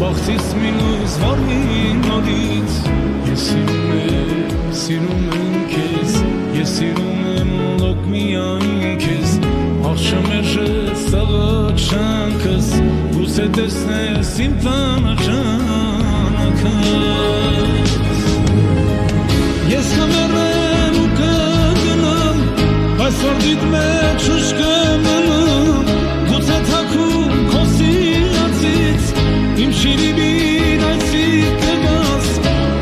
Բախտից մի լույս վառի նորից Ես սիրում եմ քեզ Ես սիրում եմ լոկ միայն քեզ Աղջը մերժեց սաղաք շանքս Գուցե տեսնես իմ տանը ժամանակս Ես կմեռնեմ ու կգնամ Բայց որդիդ մեջ ուշ կմնամ Գուցե թաքուն քո սիրածից Իմ շիրիմին այսիկ կգաս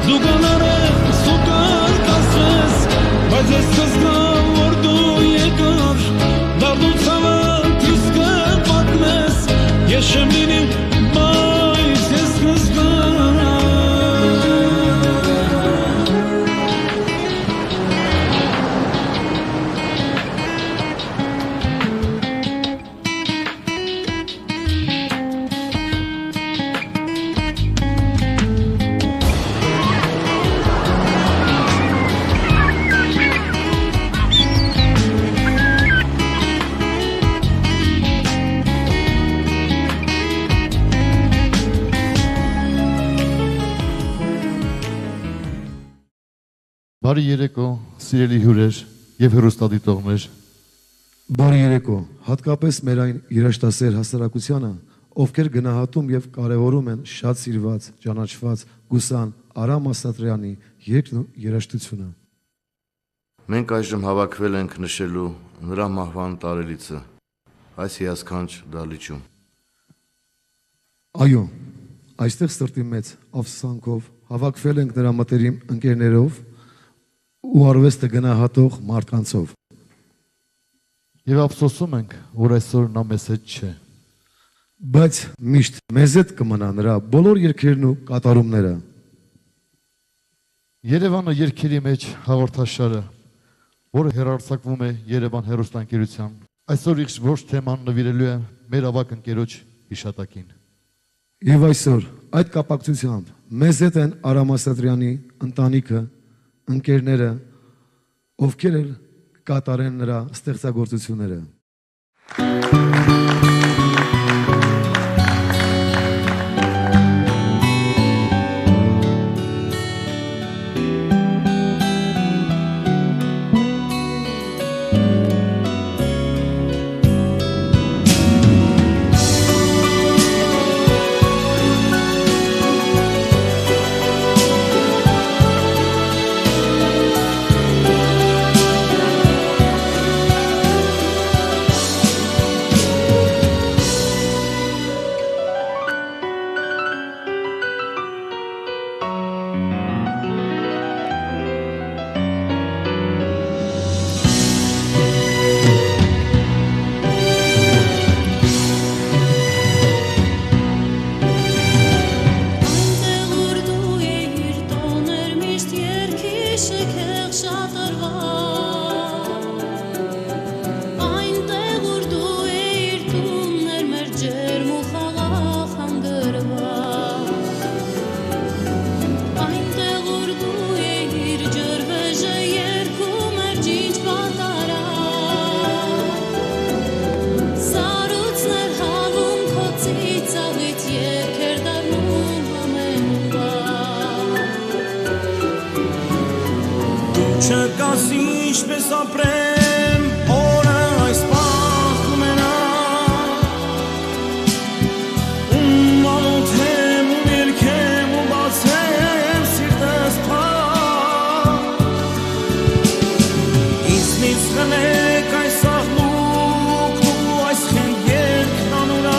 Դու գանարես ու կարկասես Բայց ես կզգամ որ դու եկար Դարդու ցավդ իսկ կպատմես Ես չեմ լինի բայց ես կզգամ Բարի երեկո, սիրելի հյուրեր և հեռուստադիտողներ։ Բարի երեկո, հատկապես մեր այն երաժշտասեր հասարակությանը, ովքեր գնահատում և կարևորում են շատ սիրված, ճանաչված Գուսան Արամ Ասատրյանի երգն ու երաժշտությունը։ Մենք այժմ հավաքվել ենք նշելու նրա մահվան տարելիցը այս հիասքանչ դահլիճում։ Այո, այստեղ սրտի մեծ ափսոսանքով հավաքվել ենք նրա մտերիմ ընկերներով ու արվեստը գնահատող մարդկանցով։ Եվ ափսոսում ենք, որ այսօր նա մեզ հետ չէ։ Բայց միշտ մեզ հետ կմնա նրա բոլոր երգերն ու կատարումները։ Երևանը երգերի մեջ հաղորդաշարը, որը հեռարձակվում է Երևան հեռուստաընկերության, այսօր ոչ թեման նվիրելու է մեր ավագ ընկերոջ հիշատակին։ Եվ այսօր այդ կապակցությամբ մեզ հետ են Արամ Ասատրյանի ընտանիքը, ընկերները, ովքեր էլ կատարեն նրա ստեղծագործությունները։ Չկաս ինչպես ապրեմ, օրը այս պահ մենա Ումանոթեմ ու ներքեմ ու բացեմ սիրտս պահ Ինձնից խնեք այս աղմուկն ու այս խենգ երգն անուրա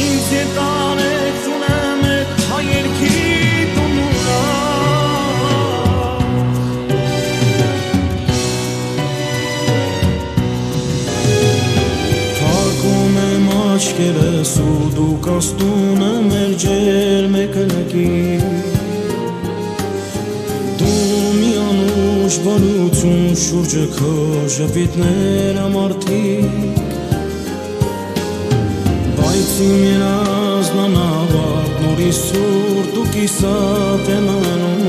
Ինձ ետանեք ծունեմ էտ հայերքի Աչքերս ու դու կաստունը մեր ջեր մեկնակի Դու մի անուշ բանություն շուրջը քո ժպիտներ ամարդիկ Բայց իմ երազնանավակ նորի սուրդ ու կիսատ եմ անում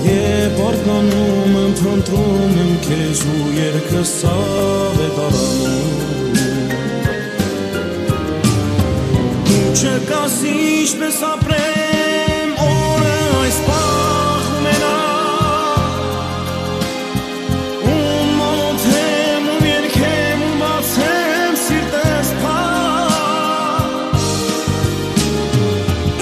Եվ արտանում եմ փնտրում եմ քեզ ու երկս սավ է դարանում չգաս ինչպես ապրեմ օրը այս պահում են ում մոտեմ ում երկեմ ում բացեմ սիրտս փակ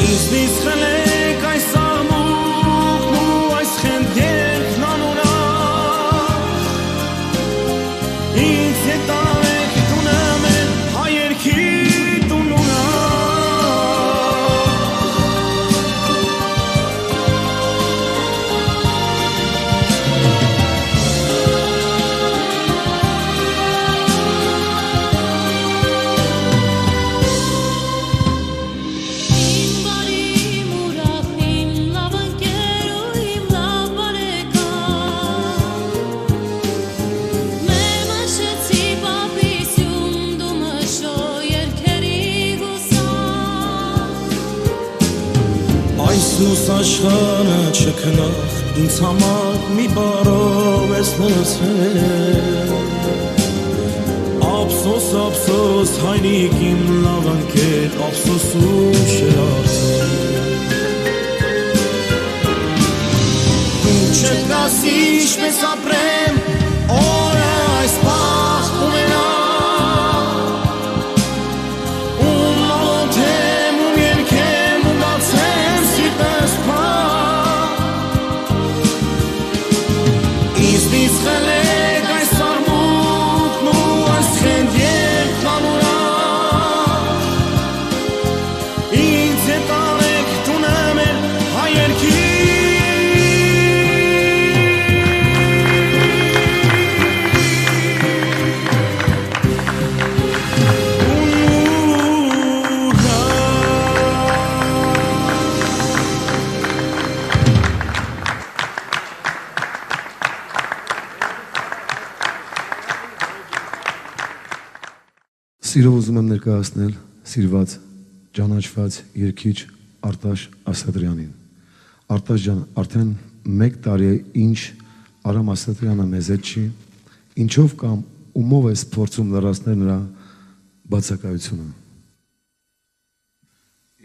ինձնից խլեք այս աղմուկն ու այս խենդ երկն անունակ ինձ հետ արեք տունեմ են հայերքի Այսուս աշխարը չքնախ ինձ համար մի բարով ես լսել Ափսոս, ափսոս, հայրիկ իմ լավ ընկեր, ափսոսում շրացել Դու չգաս ինչպես ապրեմ, օրը այս պահում են ում մոտեմ, ում երկեմ, ում բացեմ սիրտս փակ Ինձնից խլեք այս աղմուկն ու այս խենդ երկն անունակ Ինձ հետ արեք տունեմ են հայերքի Սիրով ուզում եմ ներկայացնել սիրված, ճանաչված երգիչ Արտաշ Ասատրյանին։ Արտաշ ջան, արդեն 1 տարի է ինչ Արամ Ասատրյանը մեզ հետ չի, ինչով կամ ումով ես փորձում լրացնել նրա բացակայությունը։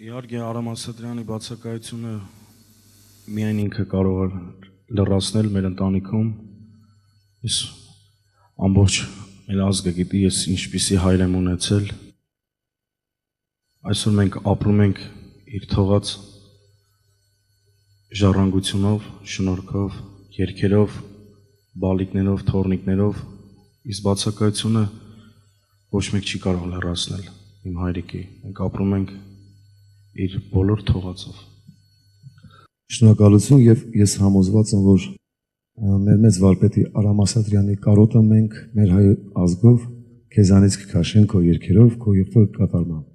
Իհարկե Արամ Ասատրյանի բացակայությունը միայն ինքը կարող է լրացնել մեր ընտանիքում, ես ամբողջ մեր ազգը գիտի ես ինչպիսի հայր եմ ունեցել, այսօր մենք ապրում ենք իր թողած ժառանգությունով, շնորհքով, երգերով, բալիկներով, թոռնիկներով, իսկ բացակայությունը ոչ մեկ չի կարող լրացնել իմ հայրիկի, մենք ապրում ենք իր բոլոր թողածով։ Շնորհակալություն եւ ես համոզված եմ, որ մեր մեծ վարպետի Արամ Ասատրյանի կարոտը մենք մեր հայ ազգով քեզանից կքաշենք քո երգերով, քո եղբոր կատարմամբ։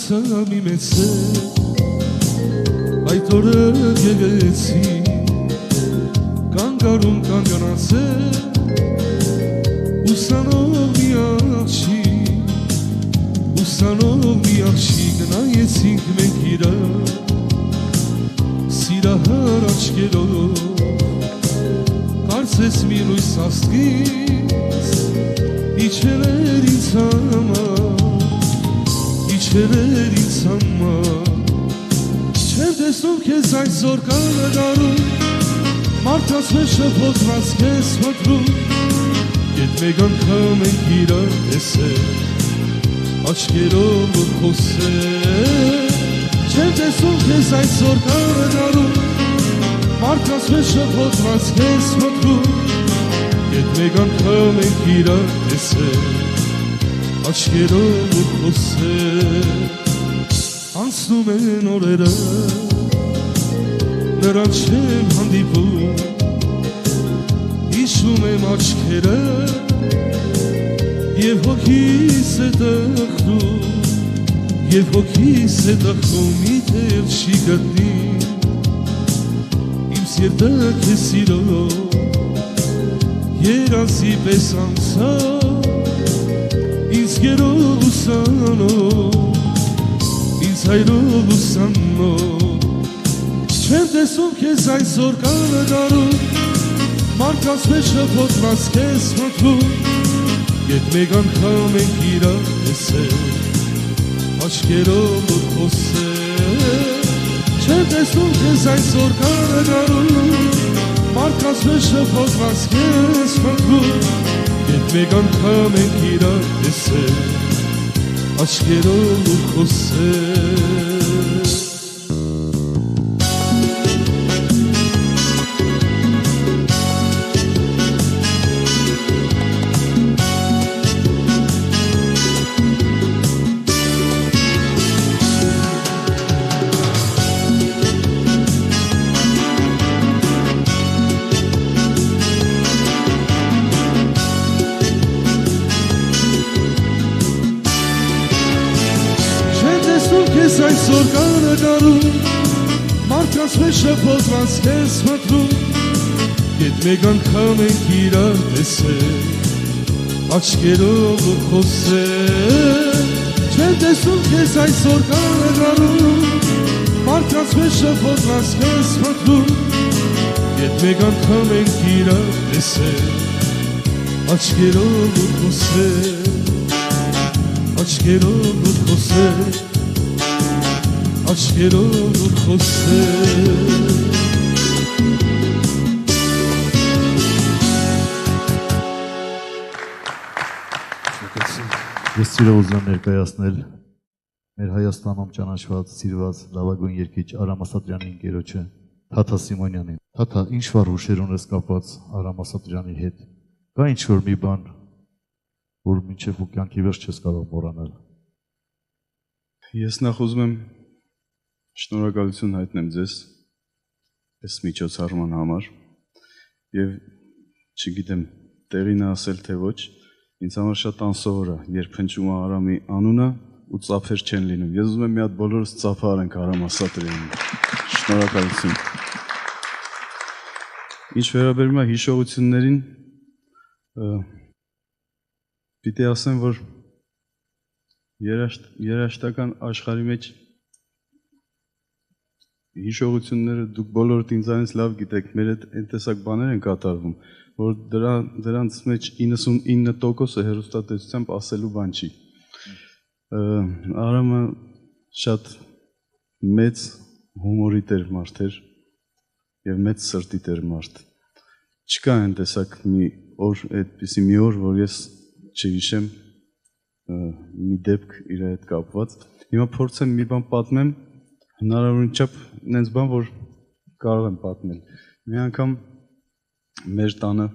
Սամի մեծ է, այդ օրը գեղեցի, կանգարում կանգանած է, ուսանով մի աղջի գնայեցինք մենք իրար, սիրահար աչքերով, կարծես մի լույս աստղից, իջել էր ինձ համար, իջել էր ինձ համար Չեմ տեսնում քեզ այսօր կանագարում Մարդաց մեջ շփոթված քեզ մտնում Ետ մեկ անգամ ենք իրար տեսել Աչքերով որ խոսել Չեմ տեսնում քեզ այսօր կանագարում Մարդաց մեջ շփոթված քեզ մտնում Ետ մեկ անգամ ենք իրար տեսել Աչքերով ու խոսել Անցնում են օրերը Նրան չեմ հանդիպում Հիշում եմ աչքերը Եվ հոգիս է տխրում Եվ հոգիս է տխում իթել չի գտնի Իմ սիրտը քեզ սիրով Երազի պես անցա Ինձ գերով ուսանով Ինձ հայրով ուսանով Չեմ տեսում քեզ այսօր կանադարում Մարդկանց մեջ շփոթված քեզ մտնում Ետ մեկ անգամ ենք իրար տեսել Աչքերով ու խոսել Չեմ տեսնում քեզ այսօր կանադարում Մարդկանց մեջ շփոթված քեզ մտնում Ետ մեկ անգամ ենք իրար տեսել Աչքերով ու խոսել Քեզ այսօր կանադարում Մարդկանց մեջ շփոթված քեզ մտնում Ետ մեկ անգամ ենք իրար տեսել Աչքերով ու խոսել Չեմ տեսնում քեզ այսօր կանադարում Մարդկանց մեջ շփոթված քեզ մտնում Ետ մեկ անգամ ենք իրար տեսել Աչքերով ու խոսել Աչքերով ու խոսել Աչքերով ու խոսել Ես սիրով ուզում ներկայացնել մեր Հայաստանում ճանաչված, սիրված լավագույն երգիչ Արամ Ասատրյանի ընկերոջը Թաթա Սիմոնյանին։ Թաթա, ինչ վառ հուշեր ունես կապված Արամ Ասատրյանի հետ։ Կա ինչ-որ մի բան, որ մինչև ու կյանքի վերջ չես կարող մոռանալ։ Ես նախ ուզում եմ շնորհակալություն հայտնեմ ձեզ այս միջոցառման համար եւ չգիտեմ տեղին ասել թե ոչ ինձ համար շատ անսովոր է երբ հնչում է Արամի անունը ու ծափեր չեն լինում ես ուզում եմ մի հատ բոլորս ծափարենք Արամ Ասատրյանին շնորհակալություն ինչ վերաբերում է հիշողություններին պիտի ասեմ որ երաժշտական աշխարհի մեջ հիշողությունները դուք բոլորդ ինձանից լավ գիտեք, մեր այդ տեսակ բաներ են կատարվում, որ դրանց մեջ 99%-ը հեռուստատեսությամբ ասելու բան չի։ Արամը շատ մեծ հումորի տեր մարդ էր եւ մեծ սրտի տեր մարդ։ Չկա այն տեսակ մի օր, այդպիսի մի օր, որ ես չհիշեմ մի դեպք իր հետ կապված։ Հիմա փորձեմ մի բան պատմեմ հնարավորին չափ նենց բան, որ կարող եմ պատմել։ Մի անգամ մեր տանը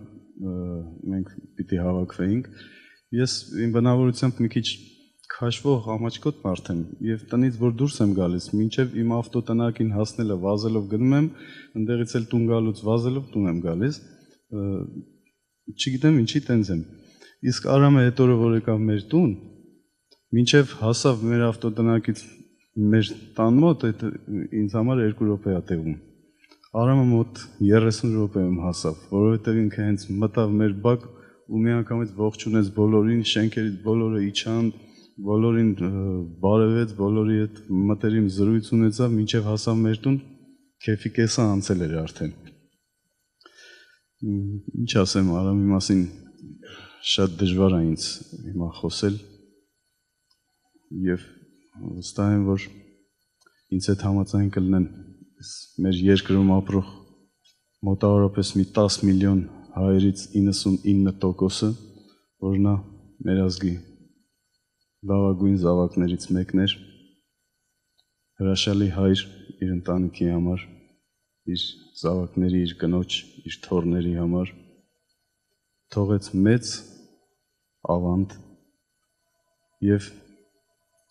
մենք պիտի հավաքվեինք, ես իմ բնավորությամբ մի քիչ քաշվող ամաչկոտ մարդ եմ եւ տնից որ դուրս եմ գալիս, մինչեւ իմ ավտոտնակին հասնելը վազելով գնում եմ, ընդեղից էլ տուն գալուց վազելով տուն եմ գալիս, չգիտեմ ինչի տենց եմ։ Իսկ Արամը այդ օրը որ եկավ մեր տուն, մինչեւ հասավ մեր ավտոտնակից մեր տան մոտ ինձ համար 2 րոպե է տևում։ Արամը մոտ 30 րոպեում հասավ, որովհետև ինքը հենց մտավ մեր բակ ու միանգամից ողջունեց բոլորին, շենքերից բոլորը իջան, բոլորին բարևեց, բոլորի հետ մտերիմ զրույց ունեցավ, մինչև հասավ մեր տուն, քեֆի կեսը անցել էր արդեն։ Ինչ ասեմ, Արամի մասին շատ դժվար է ինձ հիմա խոսել եւ վստահ եմ, որ ինձ հետ համաձայն կլինեն մեր երկրում ապրող մոտավորապես մի 10 միլիոն հայերից 99%-ը, որ նա մեր ազգի լավագույն զավակներից մեկն էր, հրաշալի հայր իր ընտանիքի համար, իր զավակների, իր կնոջ, իր թոռների համար, թողեց մեծ ավանդ եւ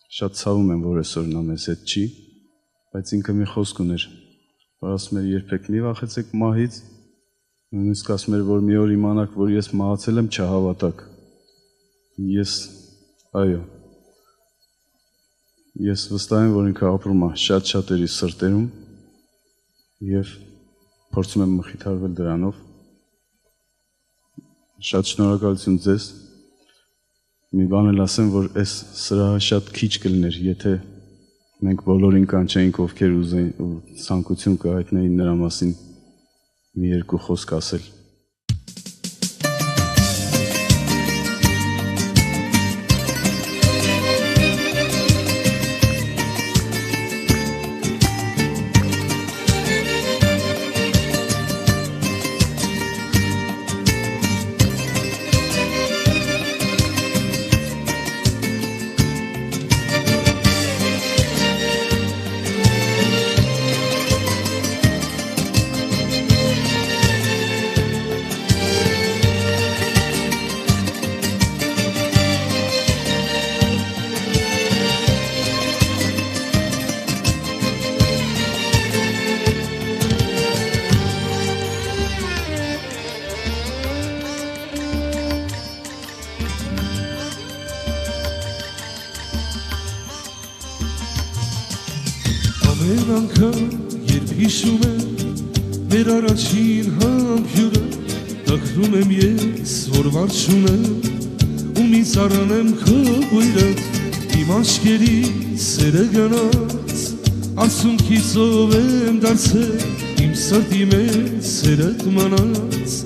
շատ ցավում եմ, որ այսօր նա մեզ հետ չի, բայց ինքը մի խոսք ուներ, որ ասում էր երբեք մի վախեցեք մահից, նույնիսկ ասում էր, որ մի օր իմանաք, որ ես մահացել եմ, չհավատաք։ Ես, այո, Ես վստահ եմ, որ ինքը ապրում է շատ-շատերի սրտերում եւ փորձում եմ մխիթարվել դրանով։ Շատ շնորհակալություն ձեզ։ Մի բան էլ ասեմ, որ այս սրահը շատ քիչ կլներ, եթե մենք բոլորին կանչեինք, ովքեր ուզեին ու ցանկություն կհայտնեին նրա մասին մի երկու խոսք ասել։ Ամեն անգամ, երբ հիշում եմ մեր առաջին համբյուրը, տխրում եմ ես, որ վար չունեմ, ու մի ծառանեմ քո բույրդ, իմ աչքերի սերը գնաց, արցունքից ով եմ դարձել, իմ սրտի մեջ սերդ մնաց,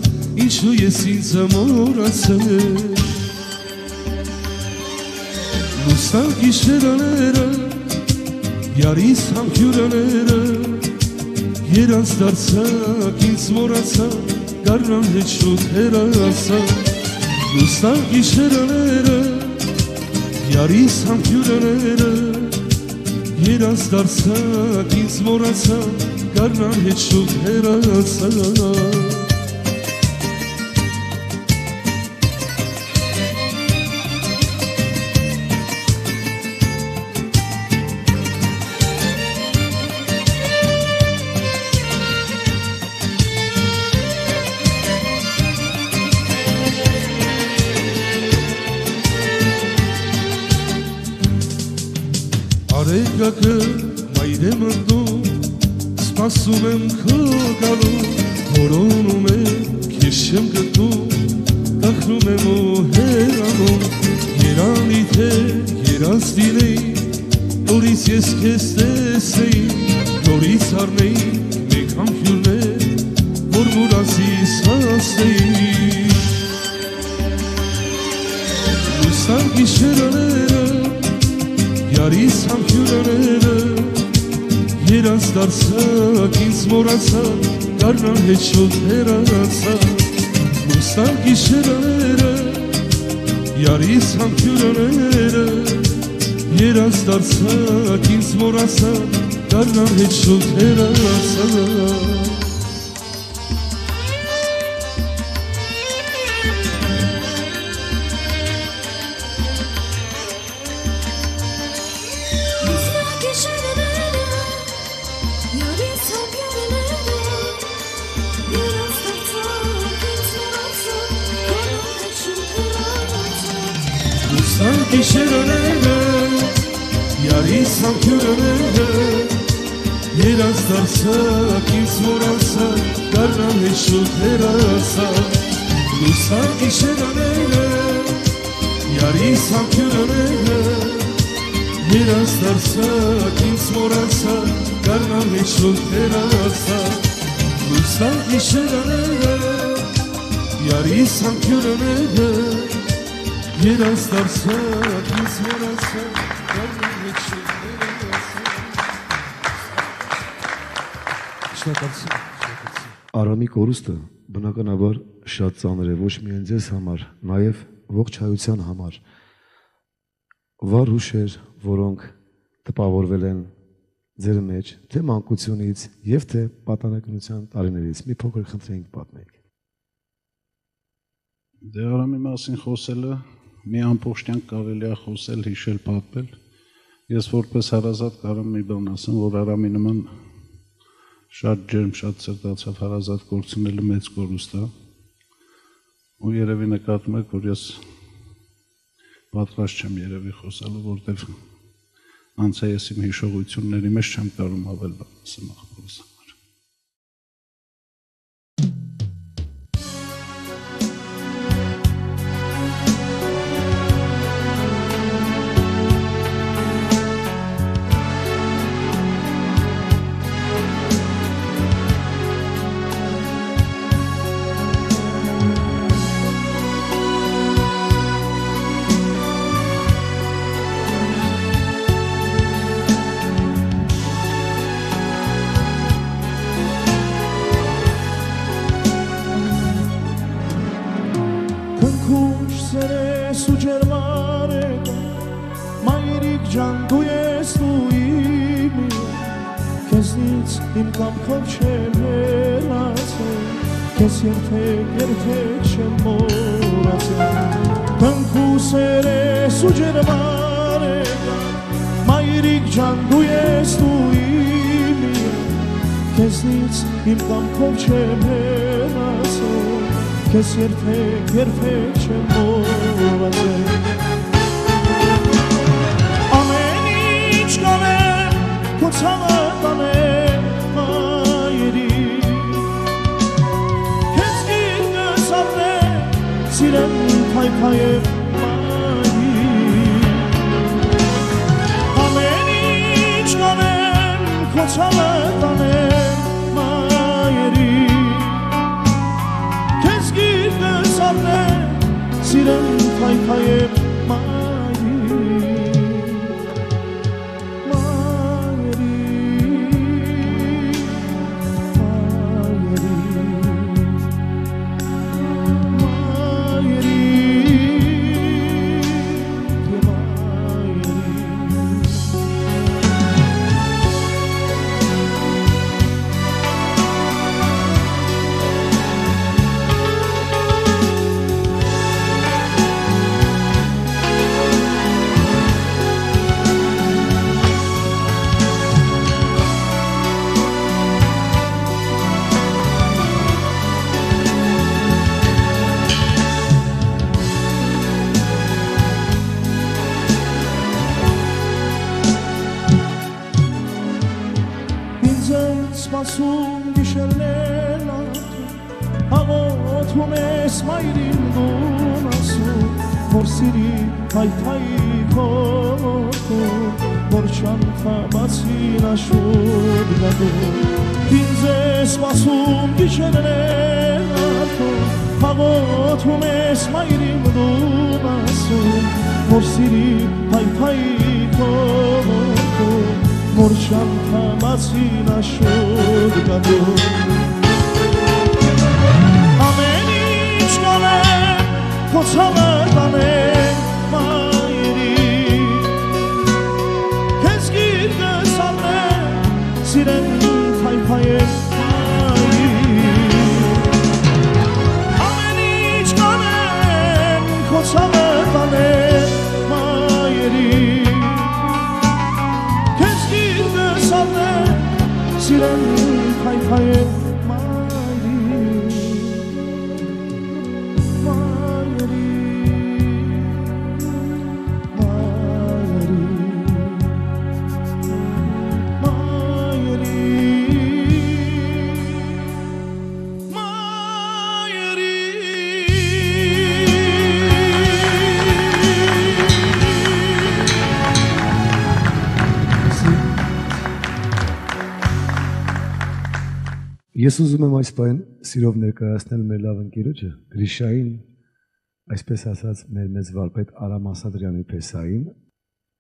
ինչու ես ինձ մոռացել։ Լուսան գիշերաները Յարիս համբյուրաները երաս դարձակ ինձ մոռացակ գարնան հետ շուտ հեռացակ Լուսան գիշերաները Յարիս համբյուրաները երաս դարձակ ինձ մոռացակ գարնան հետ շուտ հեռացակ Արեգակը մայր եմ ընդում, սպասում եմ քո գալու, հորոնում եմ, քեզ չեմ գտնում, տխրում եմ ու հեռանում, երանի թե երաս լինեի, նորից ես քեզ տեսեի, նորից առնեի, մեկ համբյուրներ, որ մուրացիս հասնեի, լուսան գիշերաները Յարիս համբյուրաները երաս դարձակ ինձ մոռացակ գարնան հետ շուտ հեռացակ լուսան գիշերաները Յարիս համբյուրաները երաս դարձակ ինձ մոռացակ գարնան հետ շուտ հեռացակ Գիշերաները, յարիս համբյուրաները, երաս դարձակ ինձ մոռացակ, գարնան հետ շուտ հեռացակ, լուսան գիշերաները, յարիս համբյուրաները, երաս դարձակ ինձ մոռացակ, գարնան հետ շուտ հեռացակ, լուսան գիշերաները, յարիս համբյուրաները Երաս դարձակ ինձ մոռացակ գարնան հետ շուտ հեռացակ Արամի կորուստը բնականաբար շատ ծանր է ոչ միայն ձեզ համար, նաև ողջ հայության համար վառ հուշեր, որոնք տպավորվել են ձեր մեջ թե մանկությունից եւ թե պատանեկության տարիներից մի փոքր խնդրենք պատմեք Դե Արամի մասին խոսելը մի ամբողջ կյանք կարելի է խոսել, հիշել, պատմել։ Ես որպես հարազատ կարող եմ մի բան ասեմ, որ Արամի նման շատ ջերմ, շատ սրտացավ հարազատ գործունելը մեծ կորուստ է։ Ու երևի նկատում եք, որ ես պատրաստ չեմ երևի խոսալու, որտեղ անց է ես իմ հիշողությունների մեջ չեմ կարող ավել բան ասեմ աղբորս համար։ Իմ կամքով չեմ հեռացել, քեզ երբեք չեմ մոռացել, քնքուս երես ու ջերմար եկան, մայրիկ ջան դու ես դու իմի, քեզնից իմ կամքով չեմ հեռացել, քեզ երբեք չեմ մոռացել, ամեն ինչ կանեմ, քո ցավը կանեմ, Sirem kaykayıp Amen hiç kanem koçalıdanem mayeri Kezgir gözarne Sirem kaykayıp Spasum gişelela Avotum esmayrim dunasu Morsiri hayfay koto Borçanta basina şurgadu Pinze spasum gişelela Avotum esmayrim dunasu Morsiri hayfay koto Morşanta masina şurgadu Amen hiç kanem koçalıdanem mayeri Kezgir gözarne siren kaypayem mayeri Amen hiç kanem koçalıdanem mayeri Siren kayfayet mayri Mayri Mayri Mayri Ես ուզում եմ այս պայն սիրով ներկայացնել մեր լավ ընկերոջը Գրիշային, այսպես ասած մեր մեծ վարպետ Արամ Ասատրյանի Փեսային։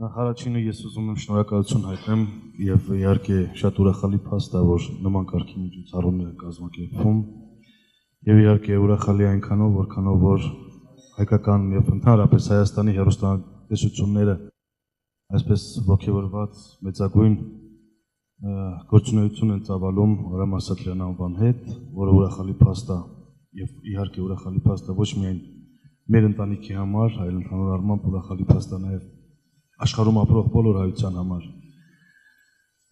Նախարարինը ես ուզում եմ շնորհակալություն հայտնեմ եւ իհարկե շատ ուրախալի փաստ է, որ նման կարգի միջոցառումներ կազմակերպվում եւ իհարկե ուրախալի այնքանով, որքանով որ հայկական եւ ընդհանրապես Հայաստանի հեռուստատեսությունները այսպես ողջավորված մեծագույն գործունեություն են ծավալում Արամ Ասատրյան անվան հետ, որը ուրախալի փաստ է եւ իհարկե ուրախալի փաստ է ոչ միայն մեր ընտանիքի համար, այլ ընդհանուր առմամբ ուրախալի փաստ է նաեւ աշխարհում ապրող բոլոր հայության համար։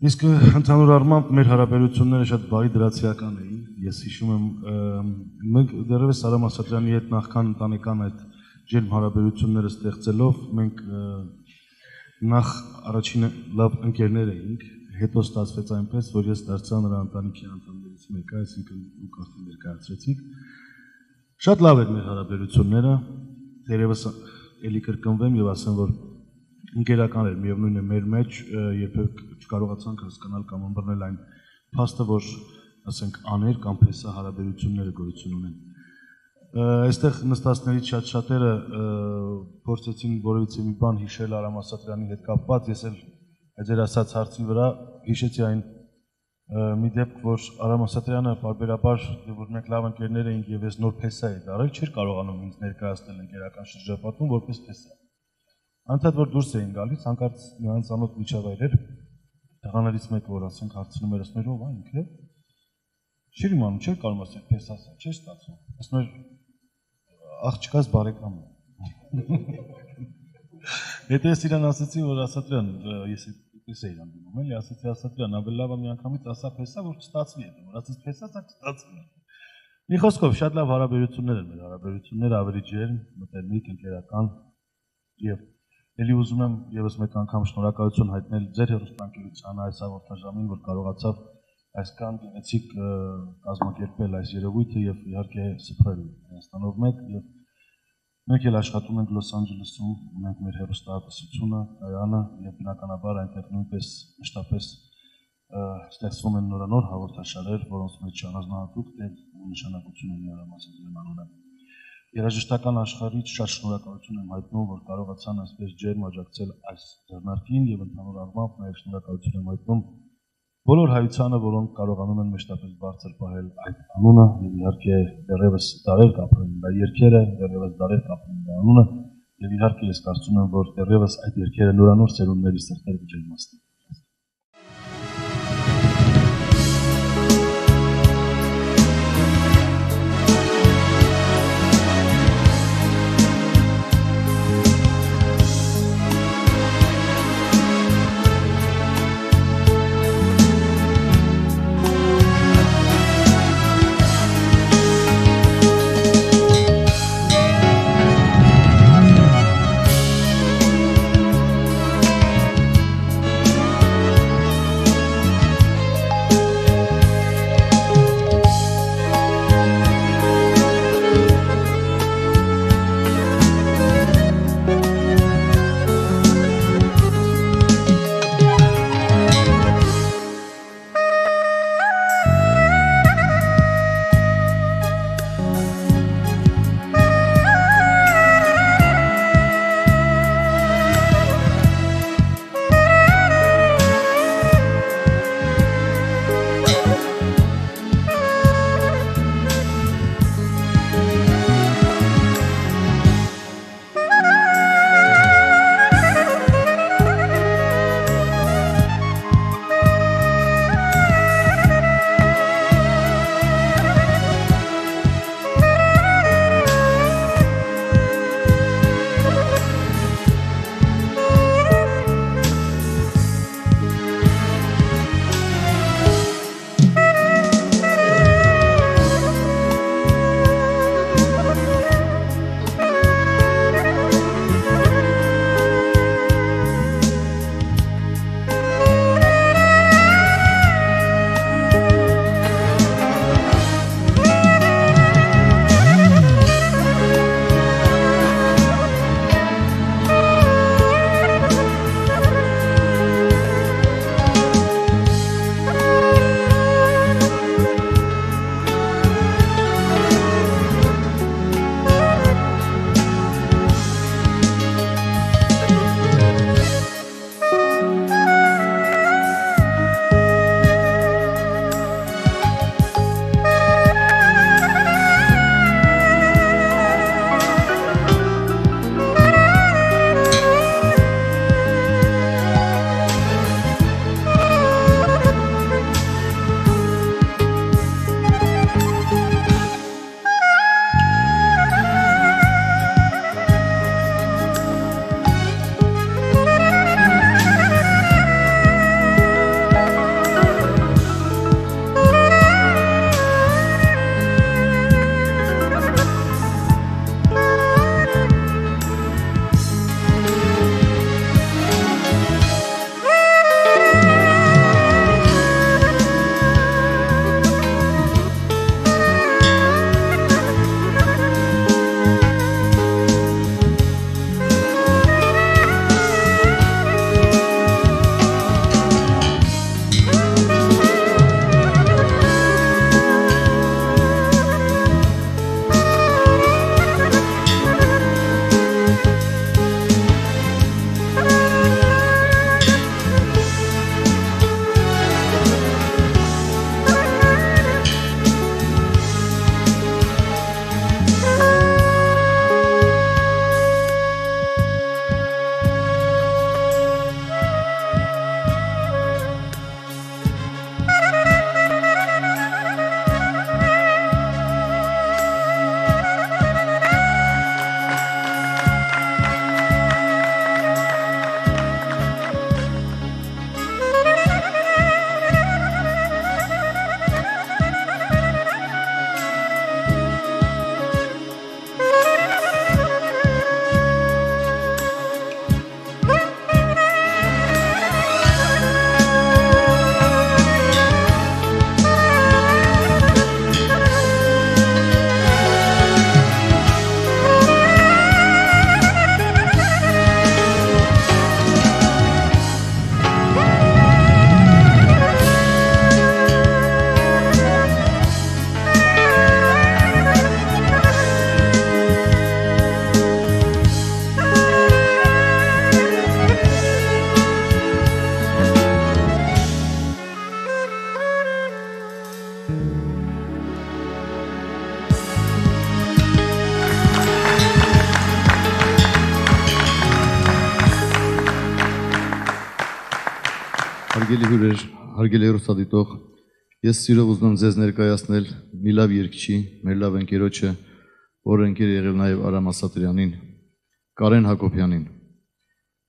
Իսկ ընդհանուր առմամբ մեր հարաբերությունները շատ բարի դրացիական էին։ Ես հիշում եմ մենք դեռևս Արամ Ասատրյանի հետ նախքան ընտանեկան այդ ջերմ հարաբերությունները ստեղծելով մենք Նախ առաջինը լավ ընկերներ էինք, հետո ստացվեց այնպես, որ ես դարձա նրա ընտանիքի անդամներից մեկը, այսինքն դուք արդեն ներկայացրեցիք։ Շատ լավ էր մեր հարաբերությունները, դերևս էլի կրկնվեմ եւ ասեմ, որ ընկերական էր, միևնույն է մեր մեջ երբեք չկարողացանք հասկանալ կամ ըմբռնել այն փաստը, որ ասենք աներ կամ փեսա հարաբերությունները գոյություն ունեն։ Այստեղ նստածներից շատ-շատերը փորձեցին որևիցե մի բան հիշել Արամ Ասատրյանի հետ կապված, ես էլ ձեր ասած հարցի վրա հիշեցի այն մի դեպք, որ Արամ Ասատրյանը բարբերաբար, որ մենք լավ ընկերներ էինք եւ ես նոր փեսա էի դարել, չէր կարողանում ինձ ներկայացնել ընկերական շրջապատում որպես փեսա։ Անդադ որ դուրս էին գալիս, հանկարծ մի անծանոթ միջավայր էր, տղաներից մեկը որ ասենք հարցնում էր, ասում էր ով է ինքը։ Չէր իմանում, չէր կարող ասել փեսասա, չէր ստացվում։ Ասում էր աղջկաս բարեկամ է։ Հետո ես իրան ասացի, որ Ասատրյան, ես այդպես էի իրան դիմում, էլի ասացի Ասատրյան, ավելի լավ է մի անգամից ասա փեսա, որ չստացվի հետո, որ ասես փեսասա չստացվի։ Մի խոսքով շատ լավ հարաբերություններ են մեր հարաբերությունները, ավելի ջերմ, մտերմիկ, ընկերական եւ Էլի ուզում եմ եւս մեկ անգամ շնորհակալություն հայտնել ձեր հեռուստաընկերությանը այս հաղորդաժամին, որ կարողացավ այսքան գեղեցիկ կազմակերպել այս երևույթը եւ իհարկե սփռել Հայաստանով մեկ եւ մենք էլ աշխատում ենք Լոս Անջելեսում, ունենք մեր հեռուստաատեսությունը, կայանը եւ բնականաբար այնտեղ նույնպես մշտապես ստեղծվում են նորանոր հաղորդաշարեր, որոնց մեջ առանձնահատուկ դեր ու նշանակություն ունի Արամ Ասատրյանի անունը։ Երաժշտական աշխարհից շատ շնորհակալություն եմ հայտնում, որ կարողացան այսպես ջերմ աջակցել այս ձեռնարկին եւ ընդհանուր առմամբ նաեւ շնորհակալություն եմ հայտնում բոլոր հայությանը, որոնք կարողանում են մշտապես բարձր պահել այդ անունը եւ իհարկե դեռևս դարեր կապրեն դա երգերը, դեռևս դարեր կապրեն դա անունը եւ իհարկե ես կարծում եմ, որ դեռևս այդ երգերը նորանոր ծերունների սրտեր կջերմացնեն։ Հարգելի հյուրեր, հարգելի հեռուստադիտող, ես սիրով ուզում եմ ձեզ ներկայացնել մի լավ երգչի, մեր լավ ընկերոջը, որ ընկեր եղել նաև Արամ Ասատրյանին, Կարեն Հակոբյանին։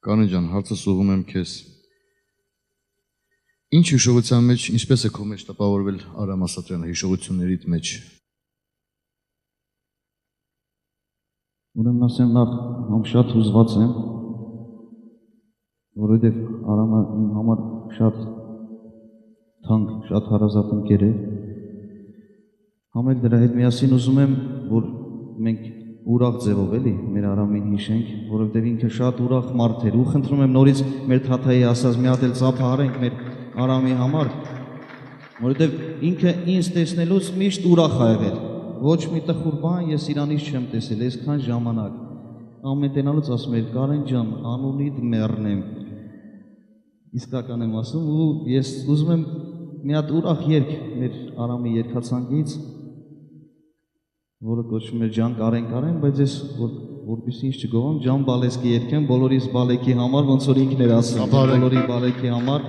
Կարեն ջան, հարցս ուղղում եմ քեզ։ Ինչ հիշողության մեջ, ինչպես է քո մեջ տպավորվել Արամ Ասատրյանը հիշողություններիդ մեջ։ Ուրեմն ասեմ նախ շատ հուզված եմ, որովհետև Արամը իմ համար շատ թանկ, շատ հարազատ ընկեր է։ Համել դրա հետ միասին ուզում եմ, որ մենք ուրախ ձևով էլի մեր Արամին հիշենք, որովհետև ինքը շատ ուրախ մարդ էր ու խնդրում եմ նորից մեր Թաթայի ասած մի հատ էլ ծափ հարենք մեր Արամի համար, որովհետև ինքը ինձ տեսնելուց միշտ ուրախ ա եղել։ Ոչ մի տխուր բան ես իրանից չեմ տեսել, այսքան ժամանակ։ Ամեն տենալուց ասում էր Կարեն ջան, անունիդ մեռնեմ։ Իսկական եմ ասում ու ես ուզում եմ մի հատ ուրախ երգ մեր Արամի երգացանկից, որը կոչվում է Ջան Կարեն Կարեն, բայց ես որպեսզի ինչ չգովամ, Ջան Բալեսկի երգեմ բոլորիս բալեկի համար, ոնց որ ինքն էր ասում, բոլորի բալեկի համար,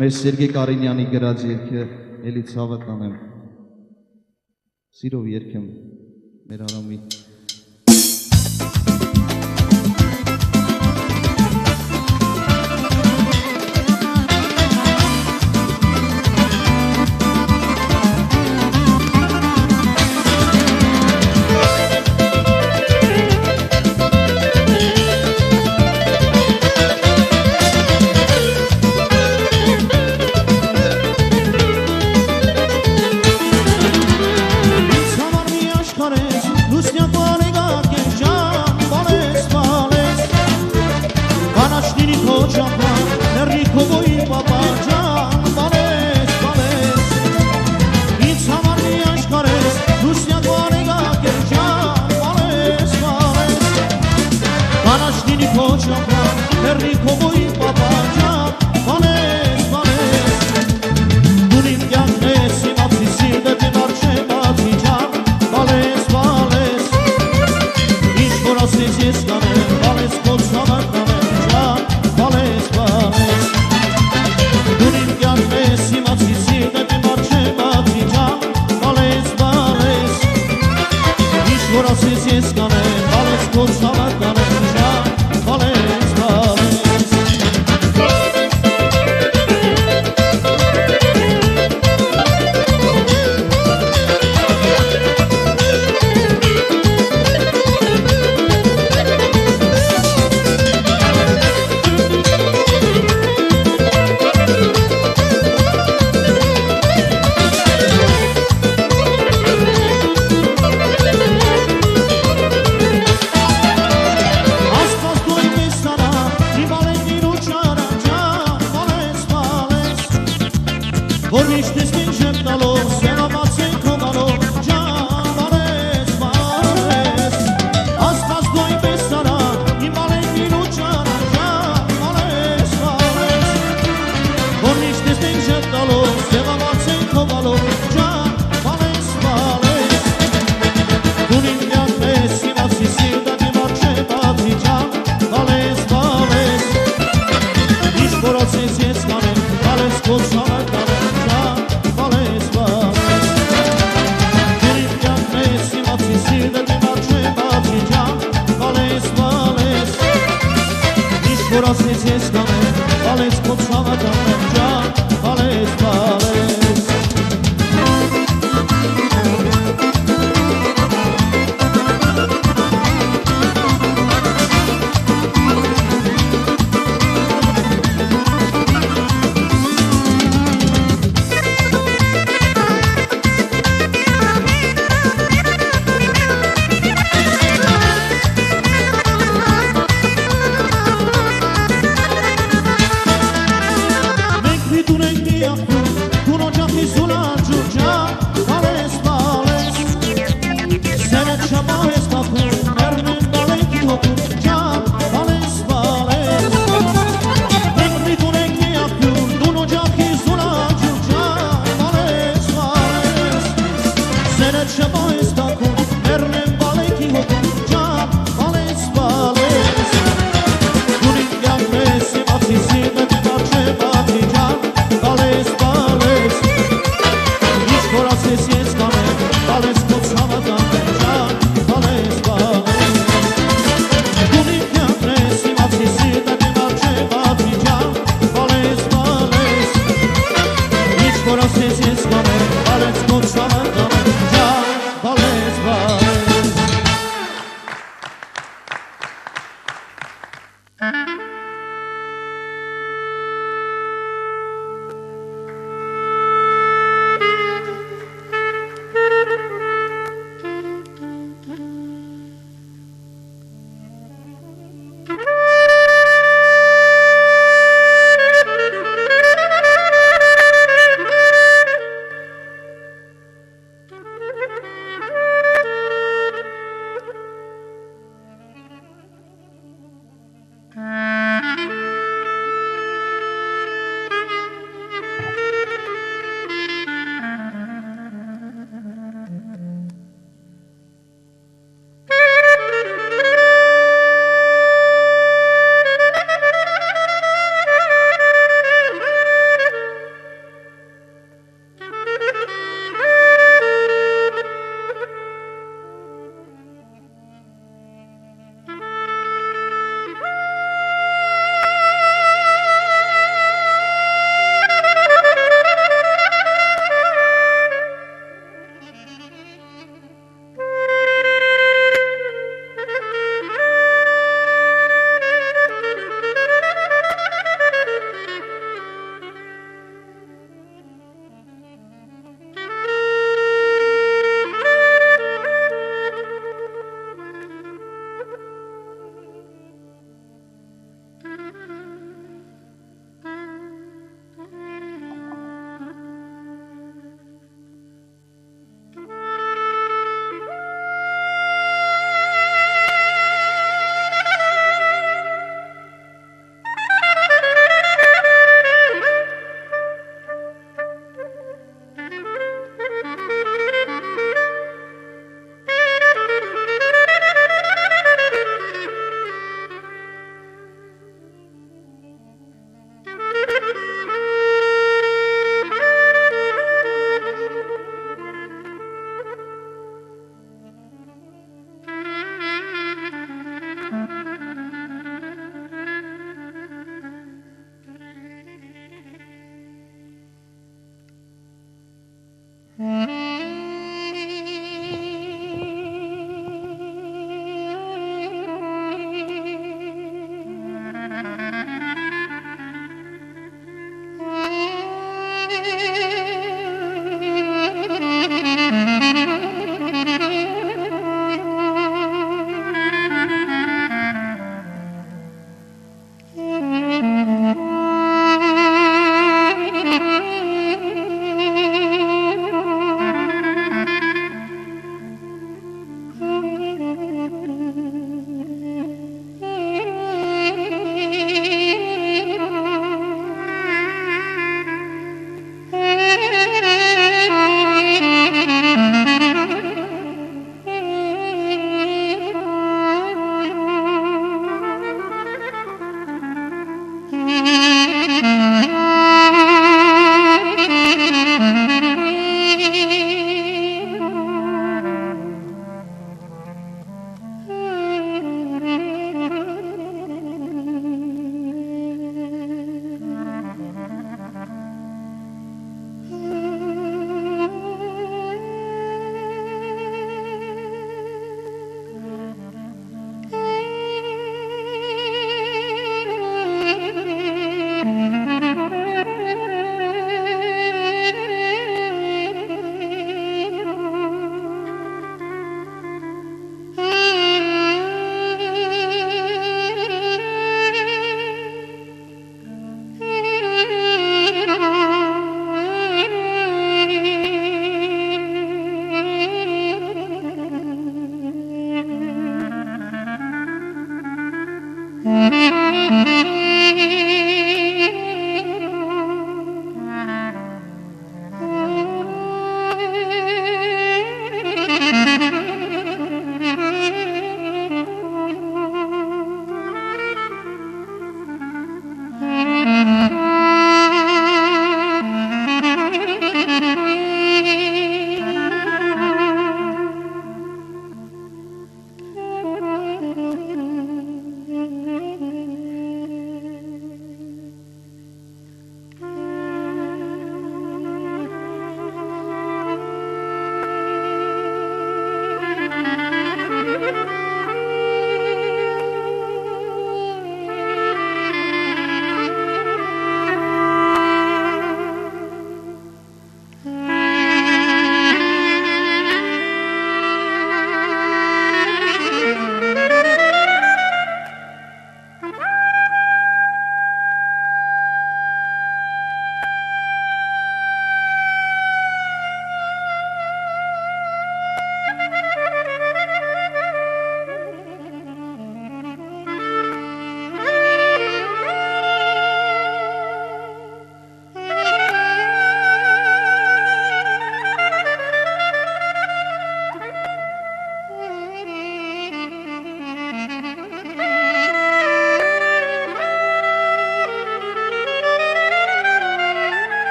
մեր Սերգեյ Կարինյանի գրած երգը էլի ցավը տանեմ։ Սիրով երգեմ մեր Արամի։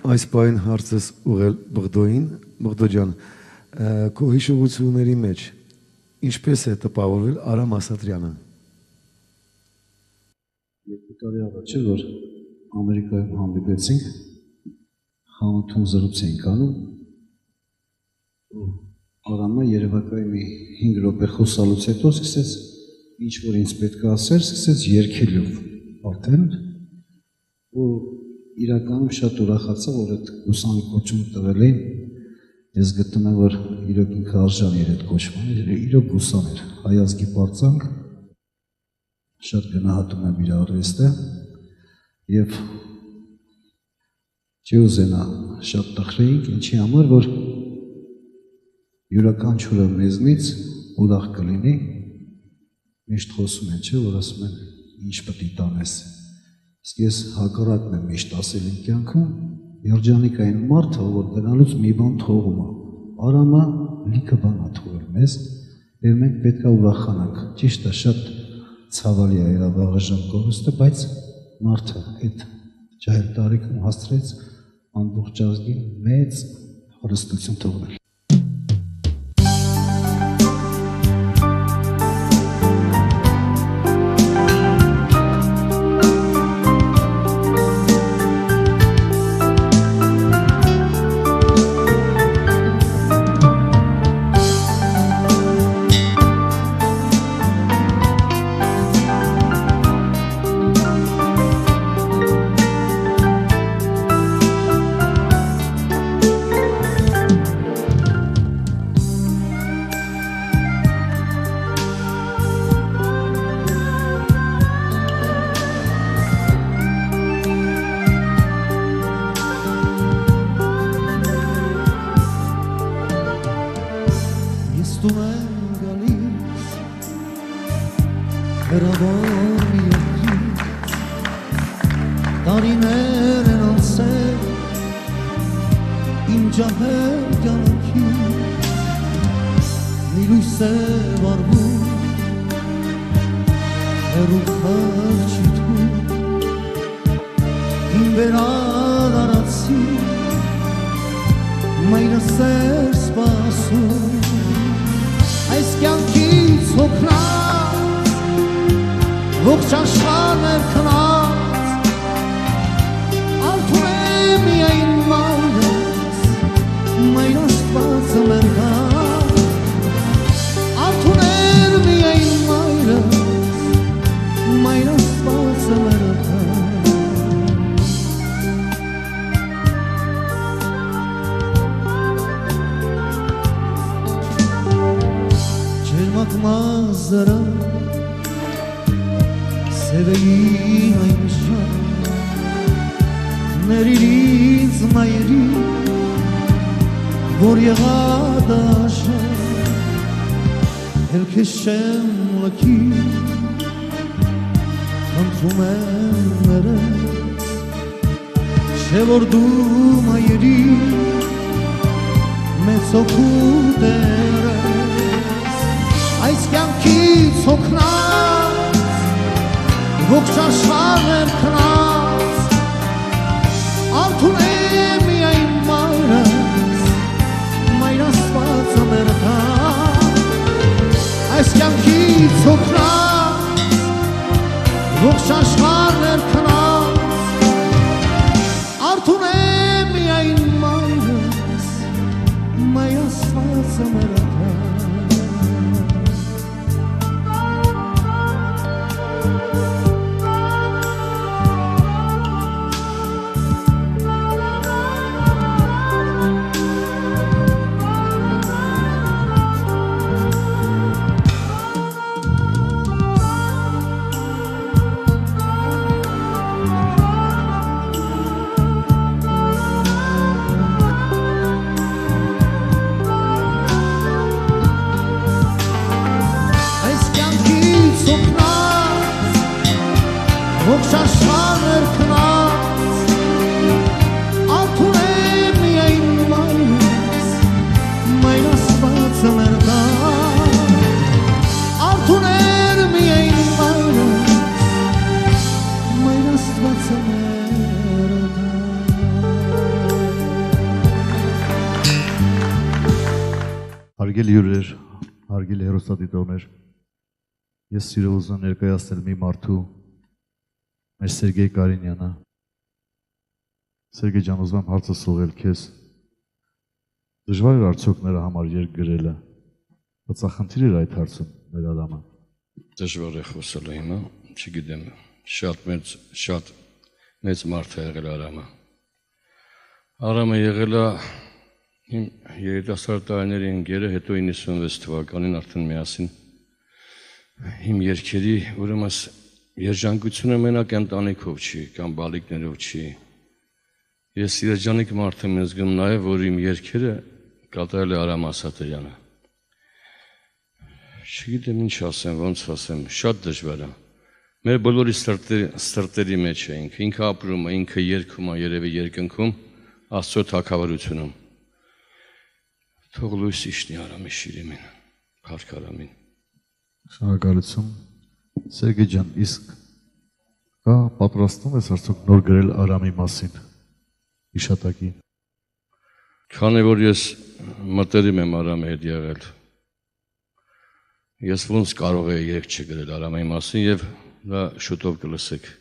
այս պայն հարցս ուղել Բղդոյին, Բղդո ջան, քո հիշողությունների մեջ ինչպես է տպավորվել Արամ Ասատրյանը։ Երկու տարի առաջ է, որ Ամերիկայում հանդիպեցինք, խանութում զրույց էինք անում, Արամը երևակայի մի 5 րոպե խոսալուց հետո սկսեց ինչ որ ինձ պետք է ասեր, սկսեց երգելով արդեն ու իրականում շատ ուրախացա, որ այդ գուսանի կոչում տվել էին, ես գտնում եմ, որ իրոք ինքը արժանի էր այդ կոչման, իրոք գուսան էր, հայ ազգի պարծանք, շատ գնահատում եմ իր արվեստը և չի ուզենա շատ տխրեինք, ինչի համար, որ յուրաքանչյուրը մեզնից ուրախ կլինի, միշտ խոսում են, չէ, որ ասում են, ինչ պետք է տանես։ Իսկ ես հակառակն եմ միշտ ասել իմ կյանքում, երջանիկային մարդը, որ գնալուց մի բան թողում է։ Արամը լիքը բան է թողել մեզ, և մենք պետք է ուրախանանք։ Ճիշտ է, շատ ցավալի է իր վաղաժամ կորուստը, բայց մարդը այդ ջահել տարիքում հասցրեց ամբողջ ազգին մեծ հարստություն թողնել։ հարգելի հեռուստադիտողներ, ես սիրով ուզում ներկայացնել մի մարդու, մեր Սերգեյ Կարինյանը։ Սերգեյ ջան, ուզում եմ հարցը սողել քեզ։ Դժվար էր արդյոք նրա համար երգ գրելը։ Բացախնդիր էր այդ հարցում մեր Արամը։ Դժվար է խոսել հիմա, չգիտեմ, շատ մեծ մարդ է եղել Արամը։ Արամը եղել է իմ երիտասարդ տարիների ընկերը, հետո 96 թվականին արդեն միասին իմ երգերի, ուրեմն երջանկությունը մենակ ընտանիքով չի, կամ բալիկներով չի։ Ես երջանիկ մարդ եմ զգում նաև, որ իմ երգերը կատարել է Արամ Ասատրյանը։ Չգիտեմ ինչ ասեմ, ոնց ասեմ, շատ դժվար է։ Մեր բոլորի սրտերի մեջ է ինքը ապրում է, ինքը երգում է, երևի երկնքում, Աստծո թագավորությունում։ Թող լույս իջնի Արամի շիրիմին, փառք Արամին։ Շնորհակալություն։ Սերգեյ ջան, իսկ կա պատրաստում ես արդյոք նոր գրել Արամի մասին հիշատակի։ Քանի որ ես մտերիմ եմ Արամի հետ եղել, ես ոնց կարող եի երգ չգրել Արամի մասին եւ դա շուտով կլսեք։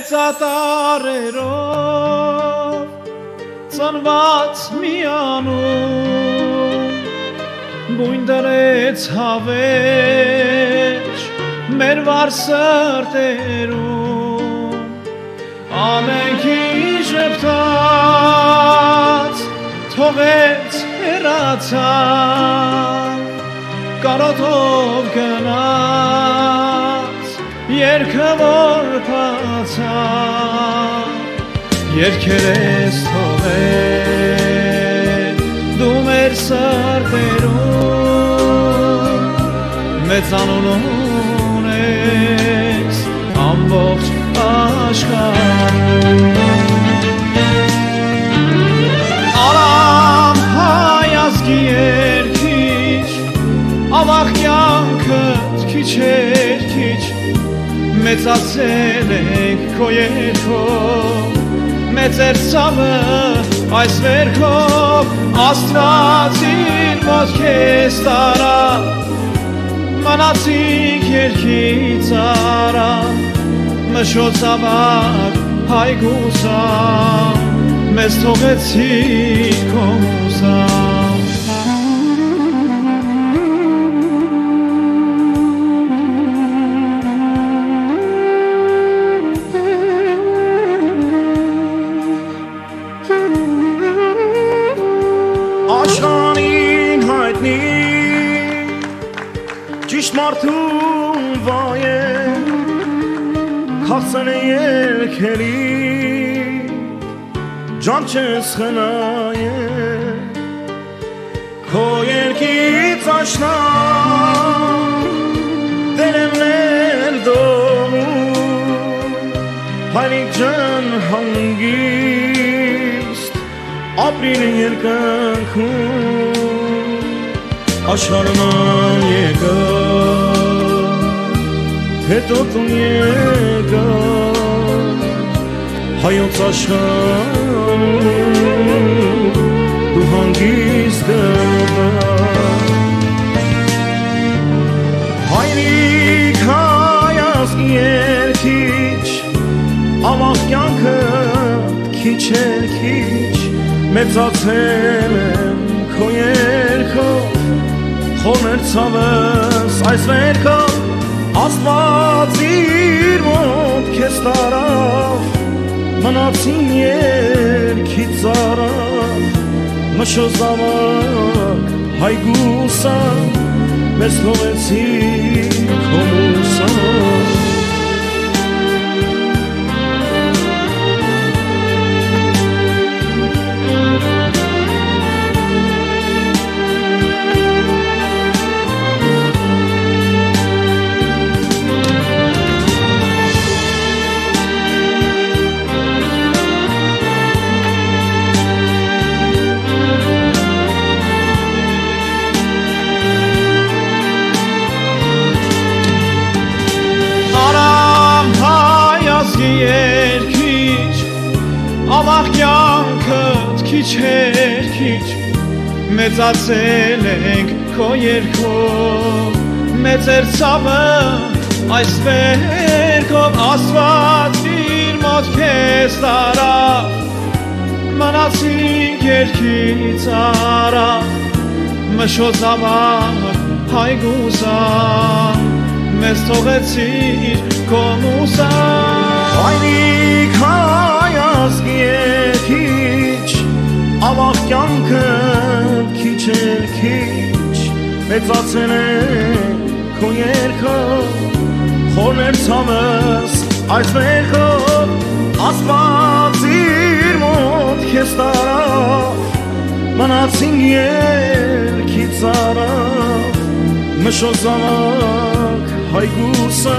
Մեծատարերով ծնված միանում բույն դրեց հավերջ մեր վար սրտերում ամենքի ժպտաց թողեց հեռացավ կարոտով գնաց երկը որ փացավ երկեր ես թողել դու մեր սրտերում մեծ անուն ունես ամբողջ աշխարհում Արամ հայազգի երկիչ ավաղ կյանքդ քիչ էր քիչ մեծացել ենք քո երգով մեծ էր ցավը այս վերքով Աստված իր ոտքես տարա մնացինք երկից արա մշոց ավակ հայգուսամ մեզ թողեցի քո մուսամ Աշխանին հայտնի ճիշտ մարդուն վայ է Քաղցն է երկերի ջան չես խնայ է Քո երկից աշնան դերեմներ դողում Հայրիկ ջան հանգիստ ապրին երկնքում աշխարհման եկա հետո տուն եկա հայոց աշխարհում դու հանգիստ գնա հայրիկ հայազգի երկիչ ավաղ կյանքը քիչ էր քիչ մեծացել եմ քո երգով խորներ ցավս այս վերքով Աստված իր մոտ քեզ տարավ մնացին երկից արավ մշոց ավակ հայգուսան մեզ թողեցի քո մուսան Մնացի երկիչ ավաղ կյանքդ քիչ էր քիչ մեծացել ենք քո երգով մեծ էր ցավը այս վերքով Աստված իր մոտ քեզ տարավ մնացինք երկից արավ մշոց ավաղ հայգուսան մեզ թողեցիր քո մուսան Հայրիկ հայաս երկիչ ավաղ կյանքդ քիչ էր քիչ մեծացել ենք քո երգով խորներ ցավս այս վերքով Աստված իր մոտ քեզ տարավ մնացին երկից արավ մշոց ավաղ հայգուսը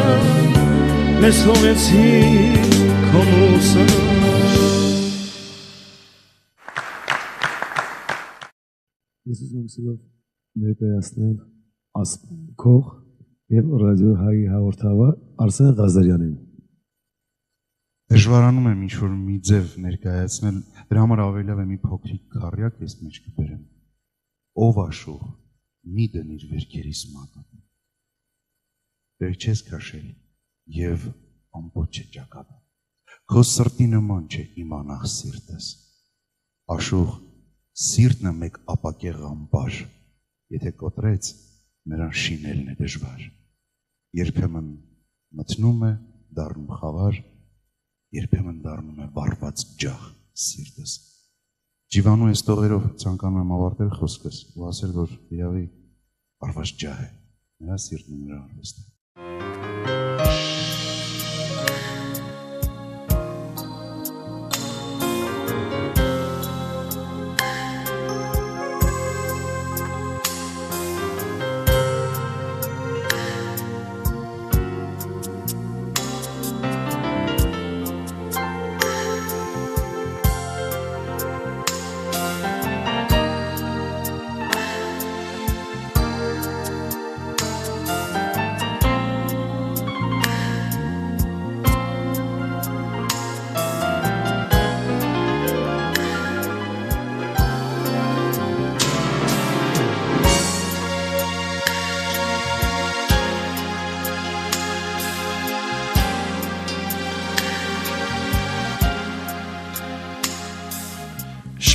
մեզ թողեցիր քո մուսը Ես ուզում եմ սիրով ներկայացնել ասպանքող և ռադիո հայի հաղորդավար Արսեն Ղազարյանին։ Դժվարանում եմ ինչ-որ մի ձև ներկայացնել, դրա համար ավելի լավ է մի փոքրիկ քառյակ ես մեջ կբերեմ։ Ով աշուղ, մի դնիր վերքերիս մատը։ Դեր չես քաշել և ամբողջ է ճակատը։ Քո սրտի նման չէ իմանախ սիրտս։ Աշուղ, սիրտն է մեկ ապակեղ ամբար, եթե կոտրեց, նրան շինելն է դժվար։ Երբեմն մթնում է, դառնում խավար, երբեմն դառնում է վառված ջահ սիրտս։ Ջիվանու այս տողերով ցանկանում եմ ավարտել խոսքս ու ասել, որ իրավի վառված ջահ է, նրա սիրտն ու նրա արվեստը։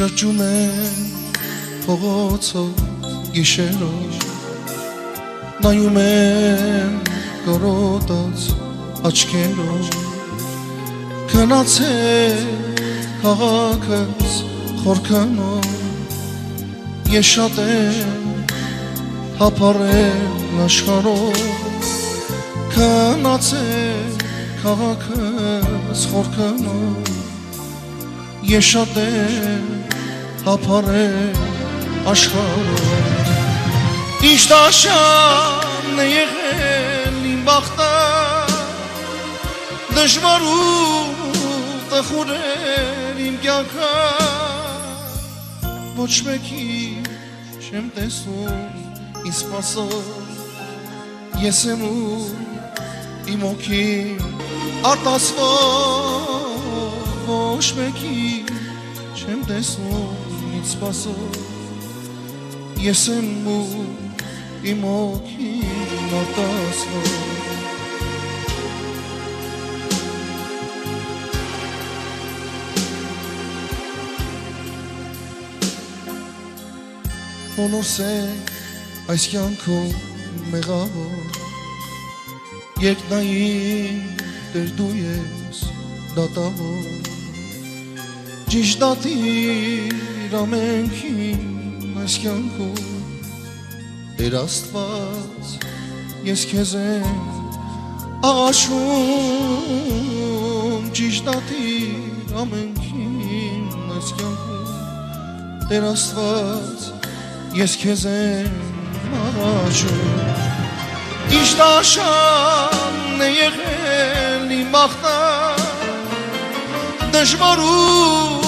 Շրջում են փողոցով գիշերով նայում եմ կորոտած աչքերով քնացել քաղաքս խորքանով ես շատ եմ հապարել աշխարհով քնացել քաղաքս խորքանով ես շատ եմ հապարել աշխարհով Ինչ դաշան է եղել իմ բախտը Դժվար ու տխուր էր իմ կյանքը Ոչ մեկի չեմ տեսնում ինձ սպասող Ես եմ ու իմ օքին արտասվող Ոչ մեկի չեմ տեսնում ինձ սպասող Ես եմ ու իմ օքին արտասվող Հոնորս է այս կյանքում մեղավոր Երկնային դեր դու ես դատավոր Ճիշտ դատիր ամենքին այս կյանքում Տեր Աստված ես քեզ եմ աղաչում Ճիշտ դատիր ամենքին այս կյանքում Տեր Աստված ես քեզ եմ աղաչում Ինչ դաշան է եղել իմ բախտը Դժվար ու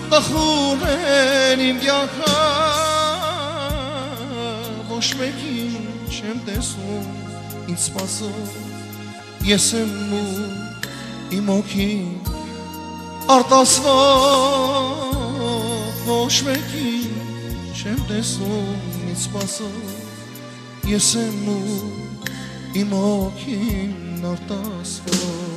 տխուր էր իմ կյանքը Ոչ մեկին չեմ տեսնում ինձ սպասող Ես եմ ու իմ օքին արտասվող ոչ մեկին չեմ տեսնում ինձ սպասող ես եմ ու իմ օքին արտասվող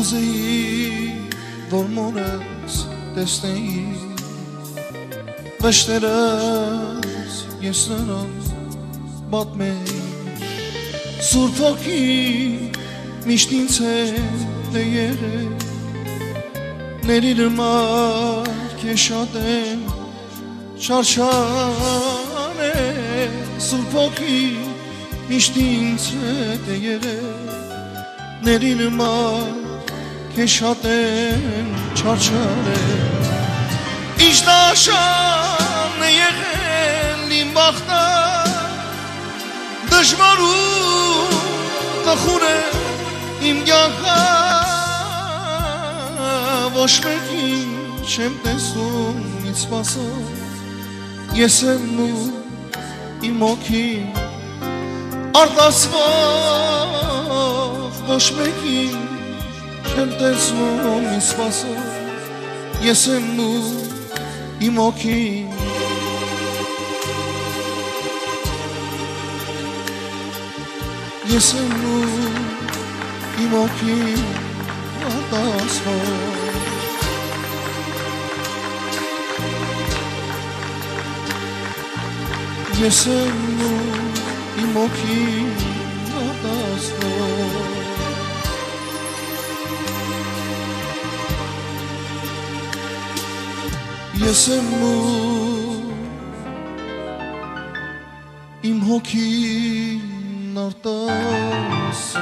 Կուզեի, որ մորս տեսնեի վշտերս ես նրանց պատմեի Սուրբ ոգի միշտ ինձ հետ է եղել Ների նմար շատ եմ չարչանել Սուրբ ոգի միշտ ինձ հետ է եղել Ների նմար շատ եմ չարչարել Ինչ դաշան է եղել իմ բախտը Դժվար ու տխուր է իմ կյանքը Ոչ մեկին չեմ տեսնում ինձ սպասող Ես եմ ու իմ օքին արտասվող Ոչ մեկին չեմ տեսնում ինձ սպասող Ես եմ ու իմ օքին Ես եմ ու իմ օքին արտասվող Ես եմ ու իմ օքին արտասվող Ես եմ ու իմ հոգին արտասվող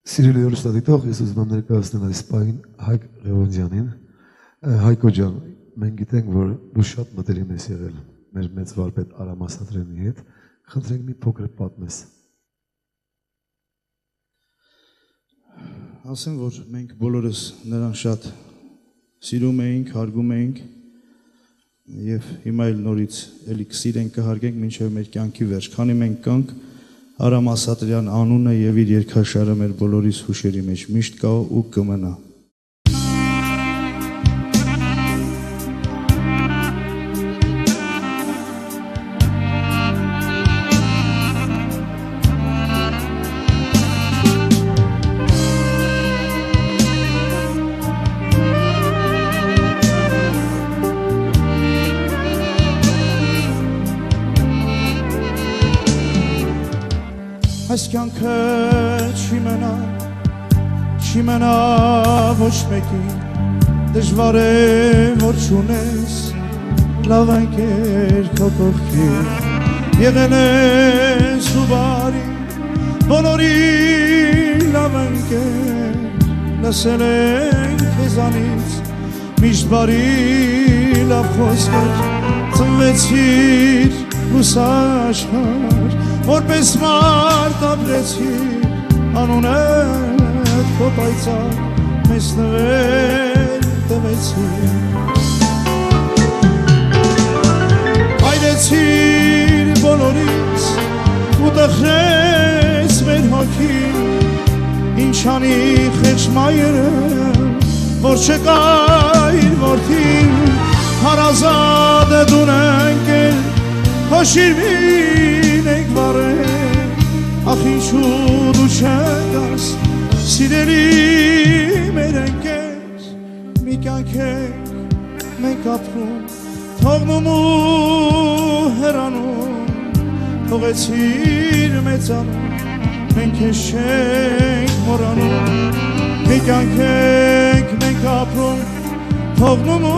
Սիրելի հեռուստադիտող, ես ուզում եմ ներկայացնել այս պահին Հայկ Ղևոնդյանին։ Հայկո ջան, մենք գիտենք, որ դու շատ մտերիմ ես եղել մեր մեծ վարպետ Արամ Ասատրյանի հետ, խնդրենք մի փոքր պատմես։ Ասեմ, որ մենք բոլորս նրան շատ սիրում էինք, հարգում էինք եւ հիմա էլ նորից էլի կսիրենք, կհարգենք մինչեւ մեր կյանքի վերջ։ Քանի մենք կանք Արամ Ասատրյան անունը եւ իր երգաշարը մեր բոլորիս հուշերի մեջ միշտ կա ու կմնա։ Այս կյանքը չի մնա ոչ մեկի դժվար է որ չունես լավ ընկեր քո կողքին եղել ես ու բարի բոլորի լավ ընկեր լսել ենք քեզանից միշտ բարի լավ խոսքեր ծնվեցիր լուսաշխար որպես մարդ ապրեցիր անունդ քո պայծառ մեզ նվեր տվեցիր այրեցիր բոլորից ու տխրեց մեր հոգին ինչ անի խեղճմայրը որ չկայր որդին հարազատ է դուն ընկել հո շիրվին ենք վարել ախ ախ ինչու դու չգաս սիրելի մեր ընկեր մի կյանք ենք մենք ապրում թողնում ու հեռանում թողեցիր մեծանում մենք ես չենք մոռանում մի կյանք ենք մենք ապրում թողնում ու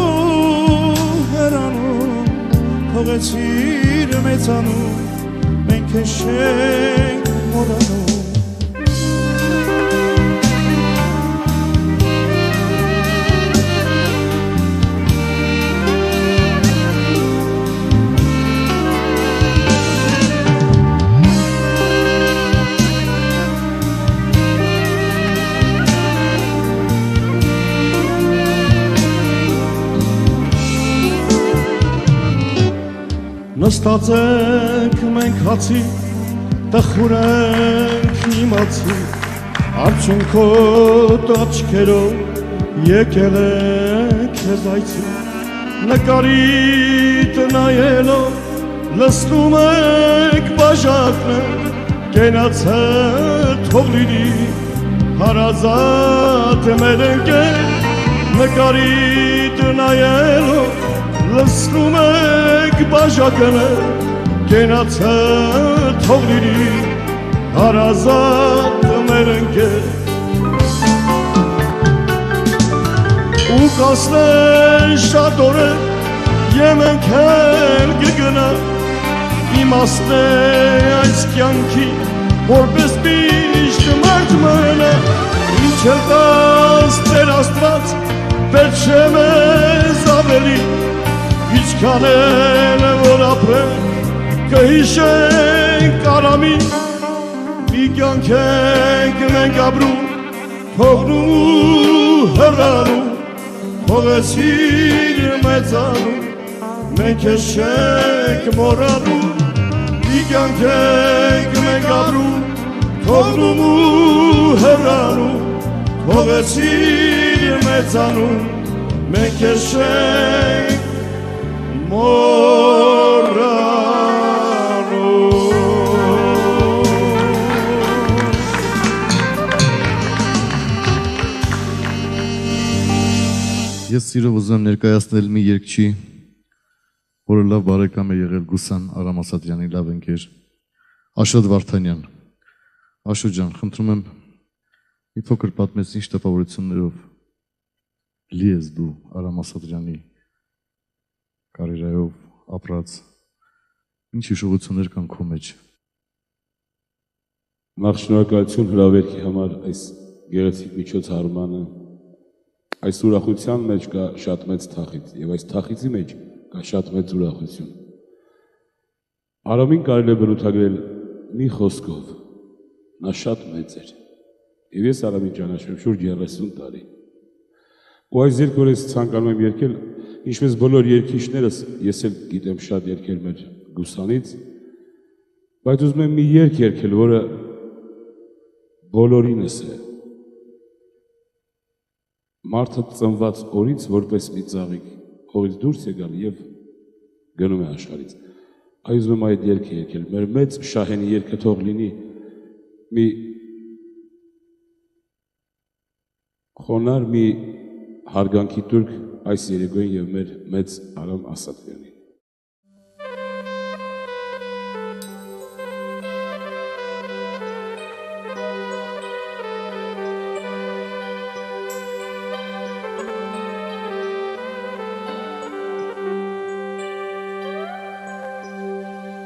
հեռանում թողեցիր մեծանում մենք ես չենք մոռանում Նստած ենք մենք հացի, տխուր ենք իմացի, արդյունքոտ աչքերով եկել ենք քեզ այցի, նկարիդ նայելով լսնում ենք բաժակներ, կենացը թող լինի հարազատ մեր ընկեր, նկարիդ նայելով լսնում ենք բաժակներ, կենացը թող լինի հարազատ մեր ընկեր ու կասներ շատ օրեր և մենք էլ կգնա իմաստ է այս կյանքի որպես միշտ մարդ մնա ինչ էլ տաս Տեր Աստված պետք չէ մեզ ավելի Ինչքան էլ որ ապրենք կհիշենք արամին մի կյանք ենք մենք ապրում թողնում ու հեռանում թողեցիր մեծանում մենք ես չենք մոռանում մի կյանք ենք մենք ապրում թողնում ու հեռանում թողեցիր մեծանում մենք ես չենք Ես սիրով ուզում ներկայացնել մի երգչի, որը լավ բարեկամ է եղել Գուսան Արամ Ասատրյանի լավ ընկեր, Աշոտ Վարդանյան։ Աշոտ ջան, խնդրում եմ մի փոքր պատմես ինչ տպավորություններով լի ես դու Արամ Ասատրյանի կարիերայով ապրած, ինչ հիշողություններ կան քո մեջ։ Նախ շնորհակալություն հրավերքի համար այս գեղեցիկ միջոցառմանը։ Այս ուրախության մեջ կա շատ մեծ թախիծ եւ այս թախիծի մեջ կա շատ մեծ ուրախություն։ Արամին կարելի է բնութագրել մի խոսքով, նա շատ մեծ էր։ Եվ ես Արամին ճանաչում եմ շուրջ 30 տարի։ Ու այս երգը որ ես ցանկանում եմ երգել, ինչպես բոլոր երգիչներս, ես էլ գիտեմ շատ երգեր մեր Գուսանից, բայց ուզում եմ մի երգ երգել, որը բոլորինս է։ Մարդը ծնված օրից որպես մի ծաղիկ հողից դուրս եկալ եւ գնում է աշխարհից։ Այ ուզում եմ այդ երգը երգել։ Մեր մեծ Շահենի երգը թող լինի մի խոնար մի հարգանքի տուրք այս երեկոյին եւ մեր մեծ Արամ Ասատրյանին։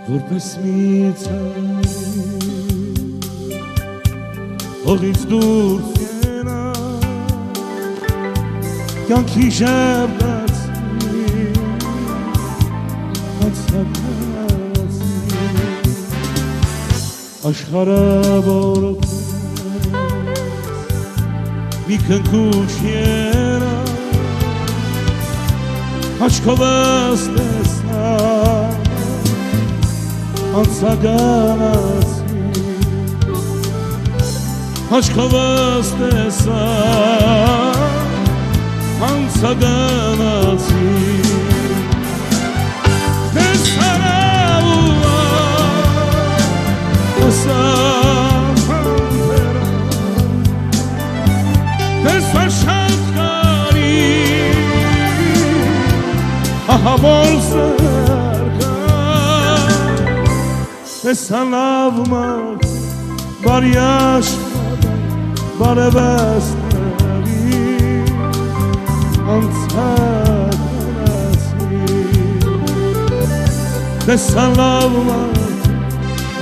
Որպես մի ցայ հողից դուրս ենա կյանքի ժապտացի հացակացի աշխարհը որոքս մի քնքուշ ենա աչքովս տեսա անցագանացի աչքովս տեսա անցագանացի տեսարա ու ասա ահավոր սրկա տեսան լավ մարդ բարի աշխատ բարևեսների անցած տեսան լավ մարդ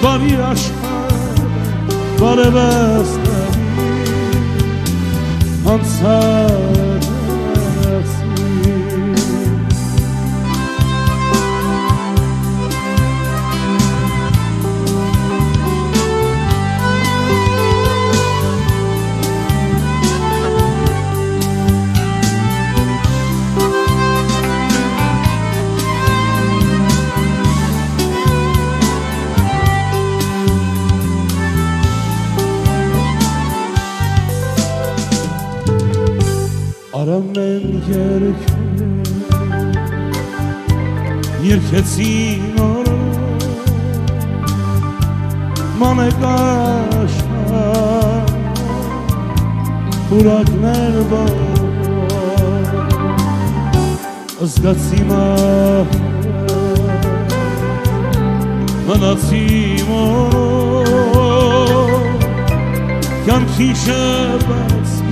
բարի աշխատ բարևեսների անցած Արամեն երկեցին օրը մանեկաշար ուրակներ զգացի մնացի կյանքի շրվեցի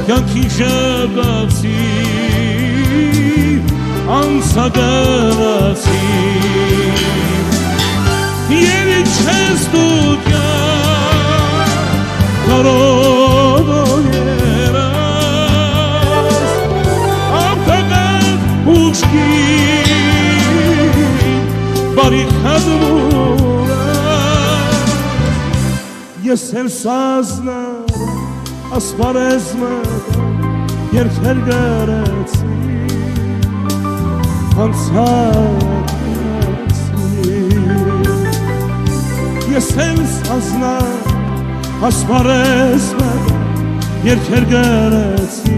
կյանքի շրվեցի անցագնացի և իչես դու կարոտ երաս ամտագատ ուշկին բարի խադմուրաս ես էլ սազնար ասպարեզմը երկեր գրեցի անցացի ես էլ սազնար ասպարեզմը երկեր գրեցի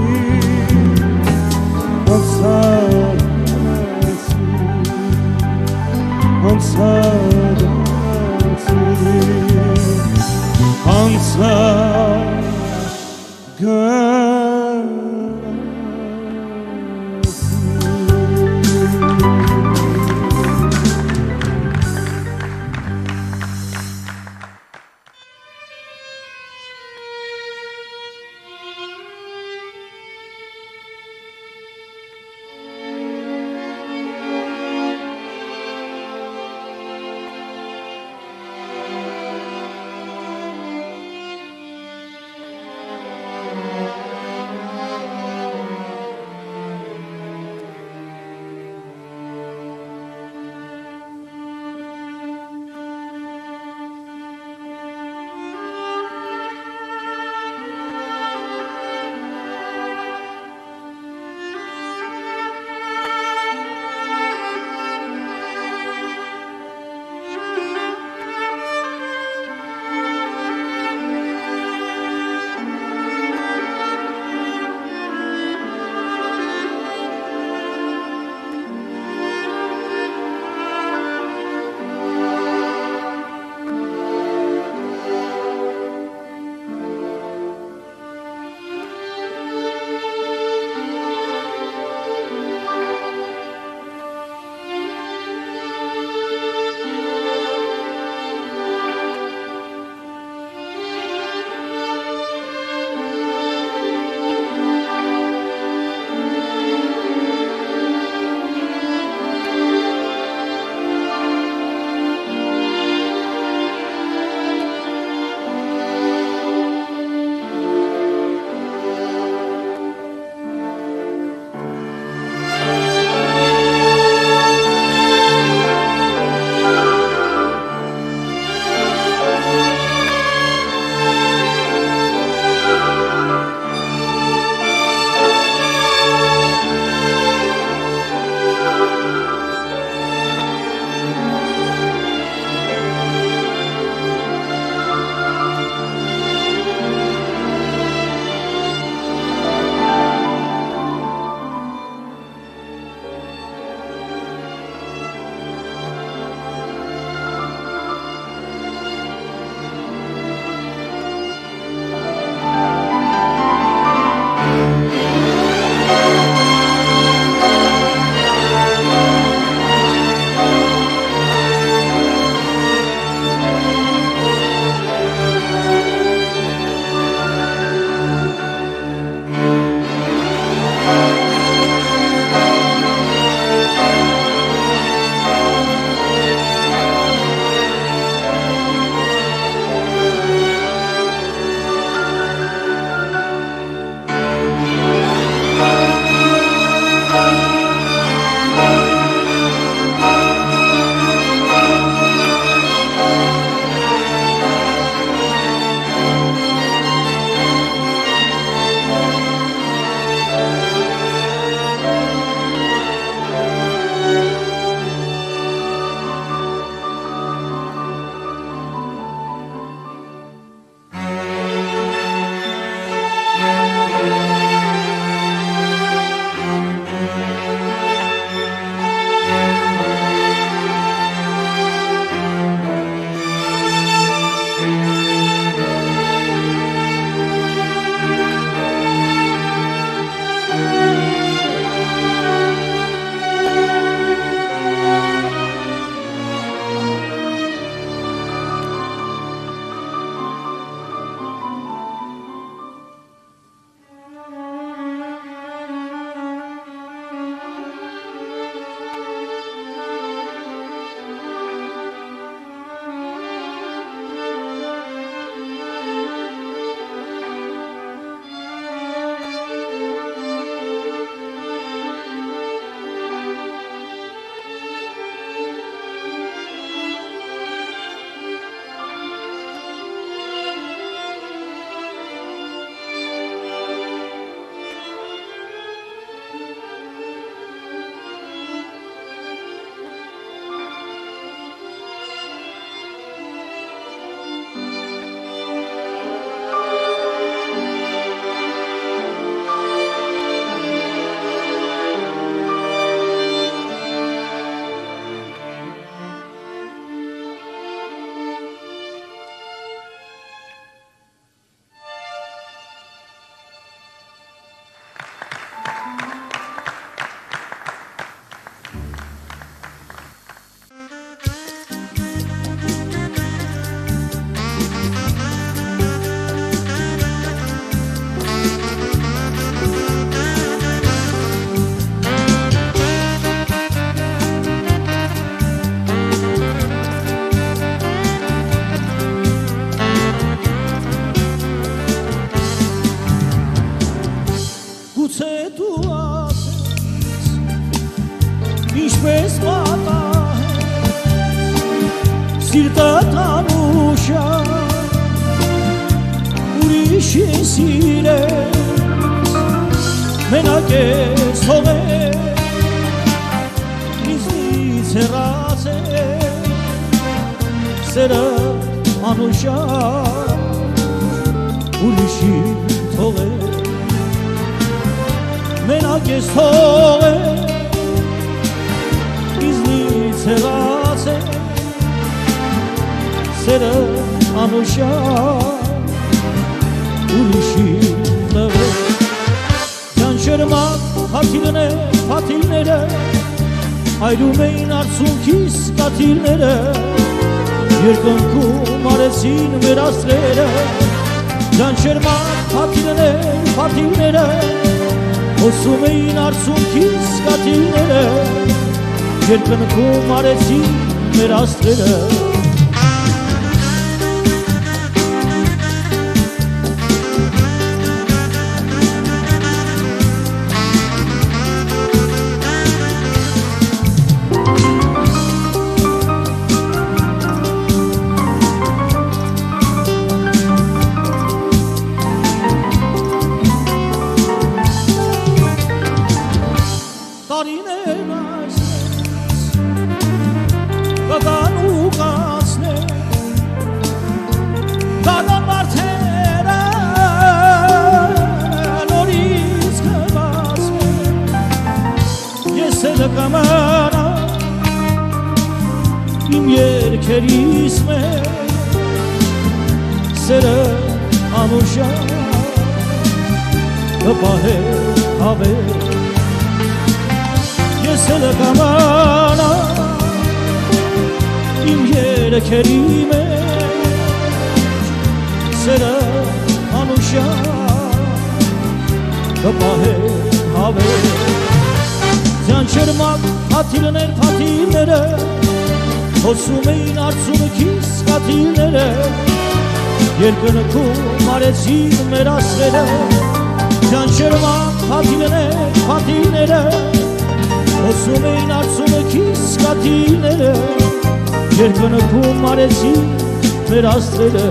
գուցե դու ասես ինչպես պատահեց սիրտը տանուշա ուրիշ սիրեց մենակ ես թողեց ինձնից հեռացեց սերը անուշա ուրիշի թողեց մենակ ես թողեց ինձնից հեռացեց սերը անուշա ուրիշի տվեց Ճանչերմակ հաթիլները այրում էին արցունքիս կաթիլները երկնքում արեցին մեր աստղերը Ճանչերմակ հաթիլները հոսում էին արցունքիս կաթիլները երկնքում արեցին մեր աստղերը Իմ երկերիս մեջ սերը անուշա կպահել հավեր ես էլ կամանա իմ երկերի մեջ սերը անուշա կպահել հավեր Ճանչերմակ հաթիլները հոսում էին արցունքիս կաթիլները երկնքում արեցին մեր աստղերը Ճանչերմակ հաթիլները հոսում էին արցունքիս կաթիլները երկնքում արեցին մեր աստղերը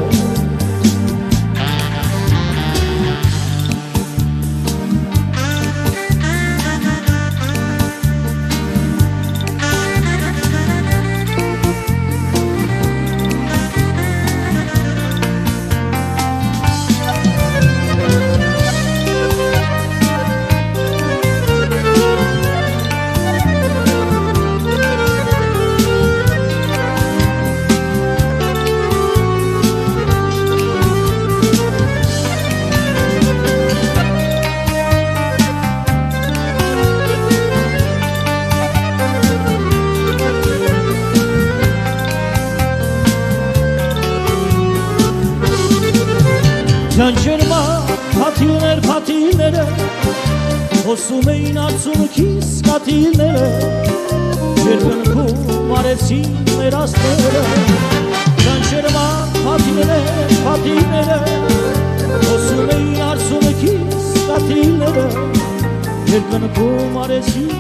Ճանչերմակ հաթիլները հոսում էին արցունքիս կաթիլները երկնքում արեցին մեր աստղերը Ճանչերմակ հաթիլները հոսում էին արցունքիս կաթիլները երկնքում արեցին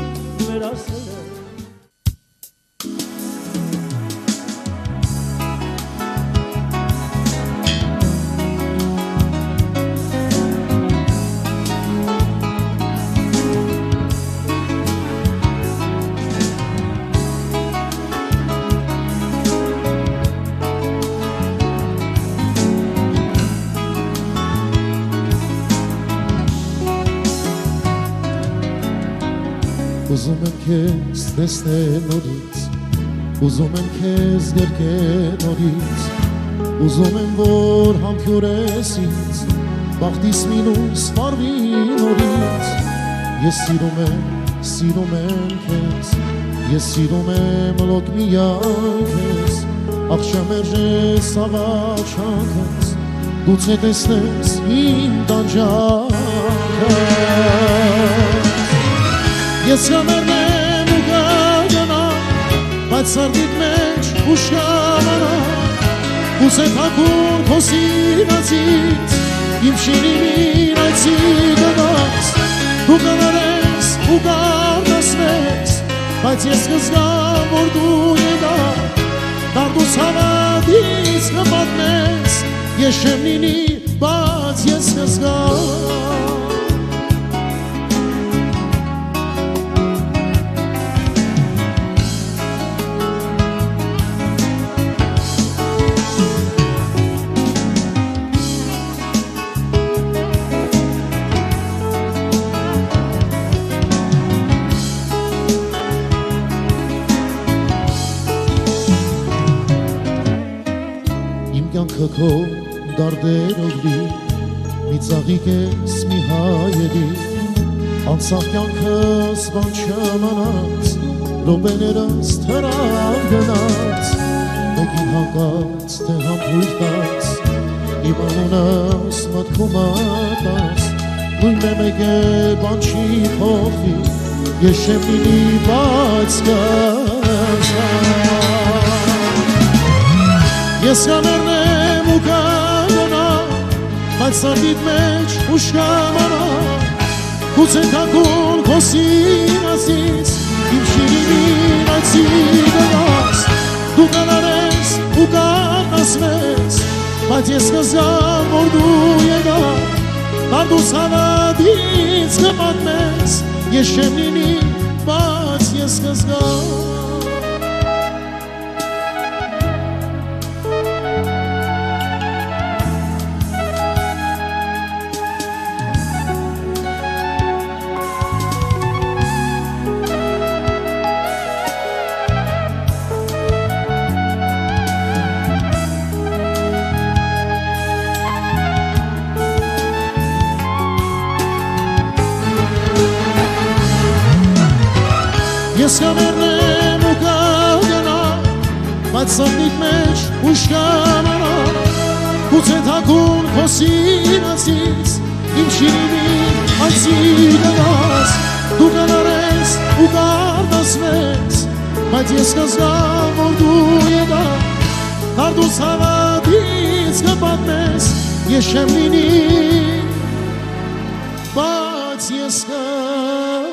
մեր աստղերը Ուզում եմ քեզ տեսնել նորից, ուզում եմ քեզ գրկել նորից, ուզում եմ որ համբուրես ինձ, բախտիս մինուս վարվի նորից, ես սիրում եմ քեզ, ես սիրում եմ լոկ միայն քեզ, աղջամերժես ավարջանքս, գուցե տեսնես իմ տանջանքը Ես կամերնեմ ու կագնա, բայց սարդիտ մեջ ուշ կամանա, ուզե թակուն քոսինացից, իմ շիրիմին այցի գնաց, բայց ես կզգամ, որ դու եկար, դարդուս հավատից կպատմես, ես չեմ լինի, բայց ես կզգամ։ Քո դարդերով լի մի ծաղիկ ես մի հայերի անցավ կյանքս բան չմանած լոբեներս թրավ գնաց մեկին հակած թե համբույրտած իմ անունս մտքում ատած նույն է մեկ է բան չի փոխվի ես չեմ լինի բայց կզգամ ես կաներն եմ ու կանոնա բայց սարդիտ մեջ ուշ կամանա գուցե թակուն քո սիրածից իմ շիրիմին այցի գնաս դու կանարես ու կանասվես բայց ես կզգամ որ դու եկար դարդուս հավատից կպատմես ես չեմ լինի բայց ես կզգամ Ես կամերն եմ ու կագնա, բայց սարդիտ մեջ ուշ կամանա գուցե թակուն քո սիրածից իմ շիրիմին այցի գնաս դու կանարես ու կարտասվես բայց ես կզգամ որ դու եկար դարդուս հավատից կպատմես ես չեմ լինի բայց ես կզգամ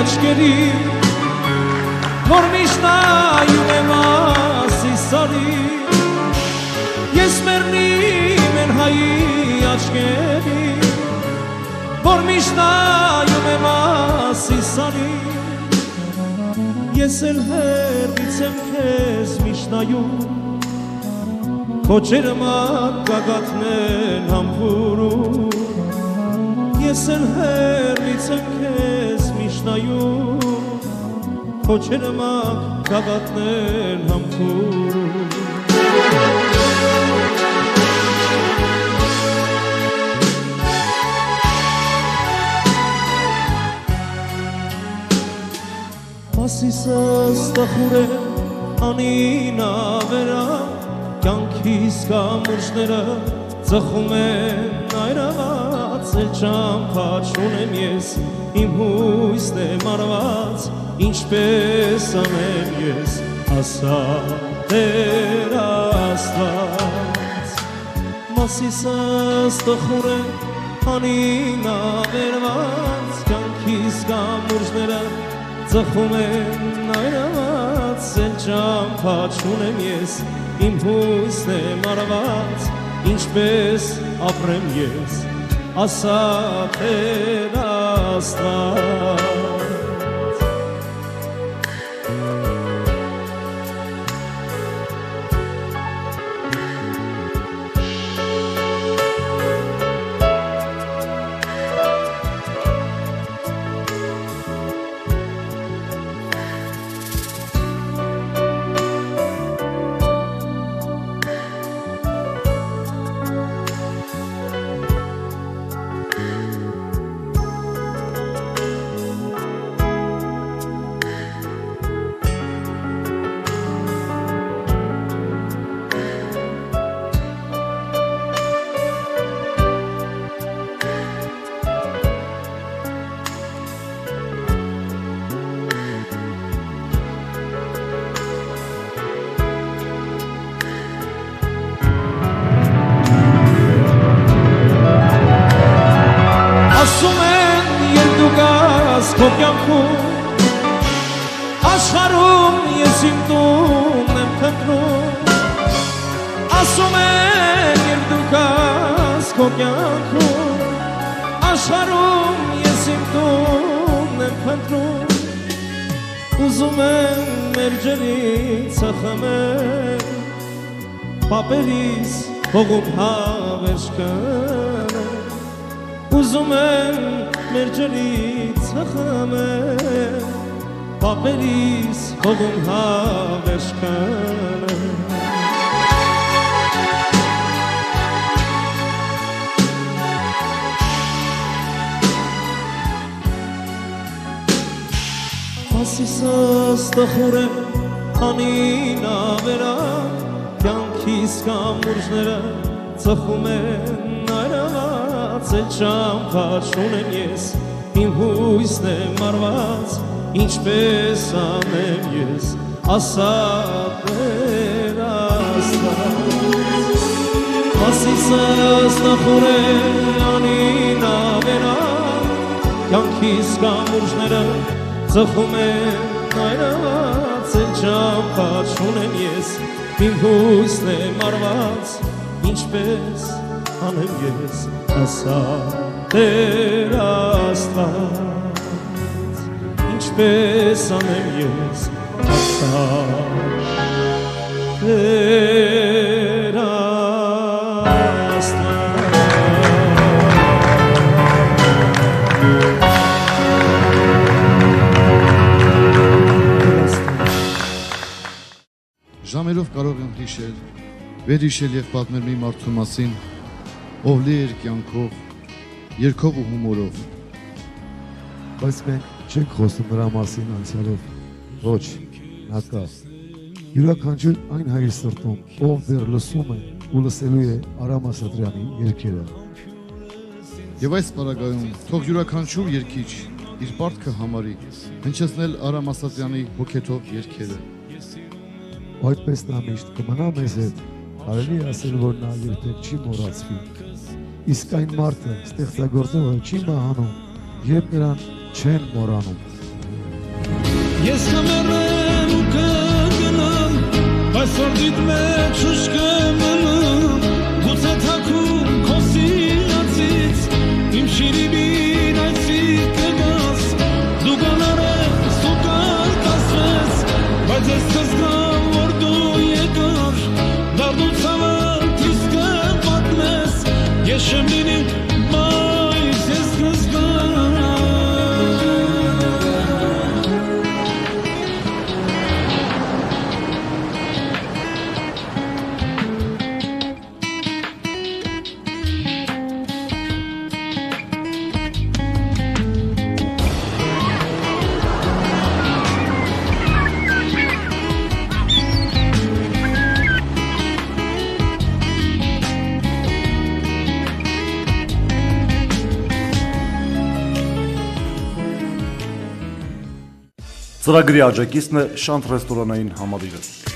աչքերի որ միշտ նայում եմ ասիսարի ես մեռնիմ են հայի աչքերի որ միշտ նայում եմ ասիսարի ես էլ հեռվից եմ քեզ միշտ նայում Քոչերը մակագաթնել համբուրում Ես էլ հեռվից եմ քեզ միշտ նայում Քոչերը մակագաթնել համբուրում Ասիսս տխուր է անին ավերա Կյանքիս կամուրջները ծխում են այրված Էլ ճամփա չունեմ ես իմ հույսն է մարված Ինչպես անեմ ես ասա Տեր Աստված Մասիսս տխուր է անին ավերված Կյանքիս կամուրջները ծխում են այրված Էլ ճամփա չունեմ ես Իմ հույսն է մարված, ինչպես ապրեմ ես, ասա Տեր Աստված Քո կյանքում աշխարհում ես իմ տունն եմ փնտրում ասում են երբ դու կաս քո կյանքում աշխարհում ես իմ տունն եմ փնտրում ուզում եմ մեր ջրից ծխմել պապերիս հողում հավերժ կնել ուզում եմ մեր ջրից ծխմել պապերիս հողում հավերժ կնել Ասիսս տխուր է անին ավերա կյանքիս կամուրջները ծխում են այրված Էլ ճամփա չունեմ ես Իմ հույսն է մարված, ինչպես անեմ ես, ասա Տեր Աստված Ասիսս տխուր է անին ավերա Կյանքիս կամուրջները ծխում են այրված Էլ ճամփա չունեմ ես, իմ հույսն է մարված Ինչպես անեմ ես, ասա Տեր Աստված Ինչպես անեմ ես ասա Տեր Ժամերով կարող եմ հիշել, վերհիշել և պատմել մի մարդու մասին, ով լի էր կյանքով, երգով ու հումորով։ Բայց մենք չենք խոսում նրա մասին անցյալով, ոչ, նա կա։ Յուրաքանչյուր այն հայր սրտում, ով դեռ լսում է ու լսելու է Արամ Ասատրյանի երգերը։ Եվ այս պարագայում թող յուրաքանչյուր երգիչ իր պարտքը համարի, հնչեցնել Արամ Ասատրյանի հոգեթով երգերը։ Այդպես նա միշտ կմնա մեզ հետ, կարելի է ասել, որ նա երբեք չի մոռացվի։ Իսկ այն մարդը, ստեղծագործողը չի մահանում, երբ նրան չեն մոռանում։ Ես կմեռնեմ ու կգնամ, բայց սորդիդ մեջ ուշ կմնամ, գուցե թաքուն քո սիրածից, իմ շիրիմին այցիկ կգաս, դու գանարես ու կարկասվես, բայց ես կզգամ, որ դու եկար, դարդու ցավդ իսկ կպատմես, ես չեմ լինի, բայց ես կզգամ. Ծրագրի աջակիցն է Շանթ ռեստորանային համալիրը։